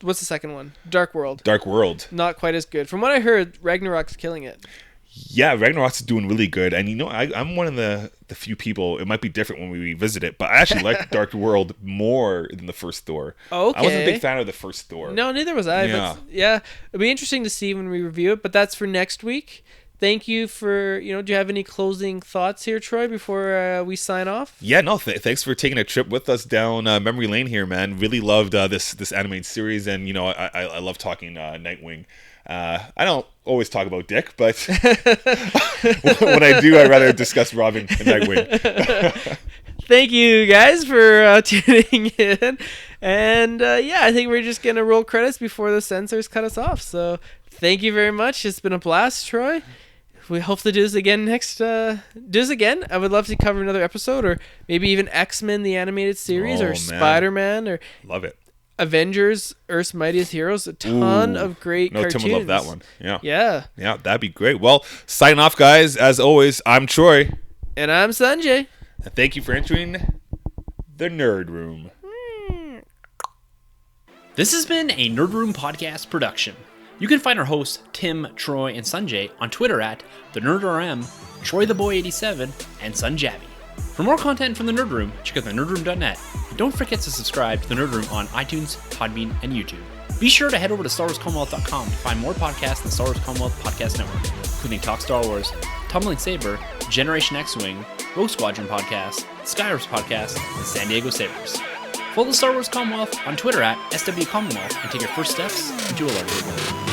S1: What's the second one? Dark World.
S2: Dark World.
S1: Not quite as good. From what I heard, Ragnarok's killing it.
S2: Yeah, Ragnarok's doing really good. And I'm one of the few people, it might be different when we revisit it, but I actually like Dark World more than the first Thor.
S1: Okay.
S2: I wasn't a big fan of the first Thor.
S1: No, neither was I.
S2: Yeah.
S1: But it'll be interesting to see when we review it, but that's for next week. Thank you for, do you have any closing thoughts here, Troy, before we sign off?
S2: Yeah, no, thanks for taking a trip with us down memory lane here, man. Really loved this animated series, and, I love talking Nightwing. I don't always talk about Dick, but when I do, I'd rather discuss Robin and Nightwing.
S1: Thank you guys for tuning in. And I think we're just going to roll credits before the censors cut us off. So thank you very much. It's been a blast, Troy. We hope to do this again I would love to cover another episode, or maybe even X-Men, the animated series, or Spider-Man, or
S2: love it.
S1: Avengers, Earth's Mightiest Heroes, a ton of great cartoons.
S2: Tim would love that one. Yeah.
S1: Yeah.
S2: That'd be great. Well, sign off, guys. As always, I'm Troy.
S1: And I'm Sunjay.
S2: And thank you for entering the Nerd Room.
S3: This has been a Nerd Room podcast production. You can find our hosts, Tim, Troy, and Sunjay on Twitter at TheNerdRM, TroyTheBoy87, and Sunjavi. For more content from the Nerd Room, check out thenerdroom.net. And don't forget to subscribe to the Nerd Room on iTunes, Podbean, and YouTube. Be sure to head over to StarWarsCommonwealth.com to find more podcasts in the Star Wars Commonwealth Podcast Network, including Talk Star Wars, Tumbling Saber, Generation X-Wing, Rogue Squadron Podcast, Skyros Podcast, and San Diego Sabers. Follow the Star Wars Commonwealth on Twitter at SW Commonwealth and take your first steps into a larger world.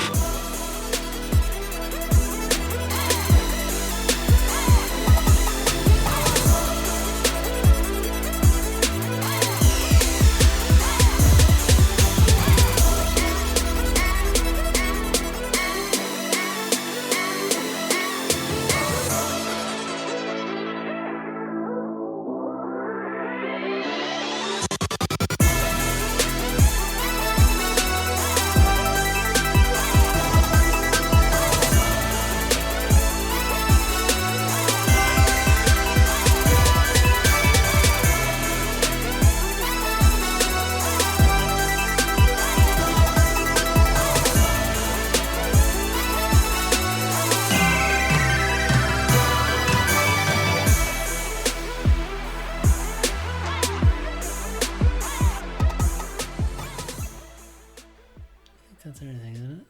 S1: That's everything, isn't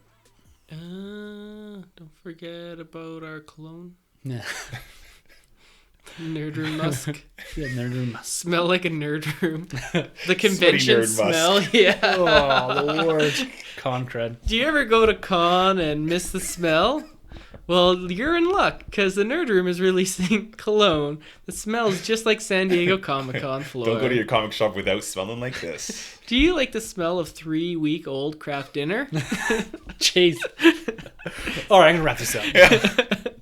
S1: it? Don't forget about our cologne.
S3: Yeah.
S1: Nerd Room Musk.
S3: Yeah, Nerd Room Musk.
S1: Smell like a nerd room. The convention
S2: nerd
S1: smell.
S2: musk.
S1: Yeah.
S3: Oh, the worst. Con cred.
S1: Do you ever go to con and miss the smell? Well, you're in luck, because the Nerd Room is releasing cologne that smells just like San Diego Comic-Con floor.
S2: Don't go to your comic shop without smelling like this.
S1: Do you like the smell of 3-week-old craft dinner?
S3: Jeez. All right, I'm going to wrap this up.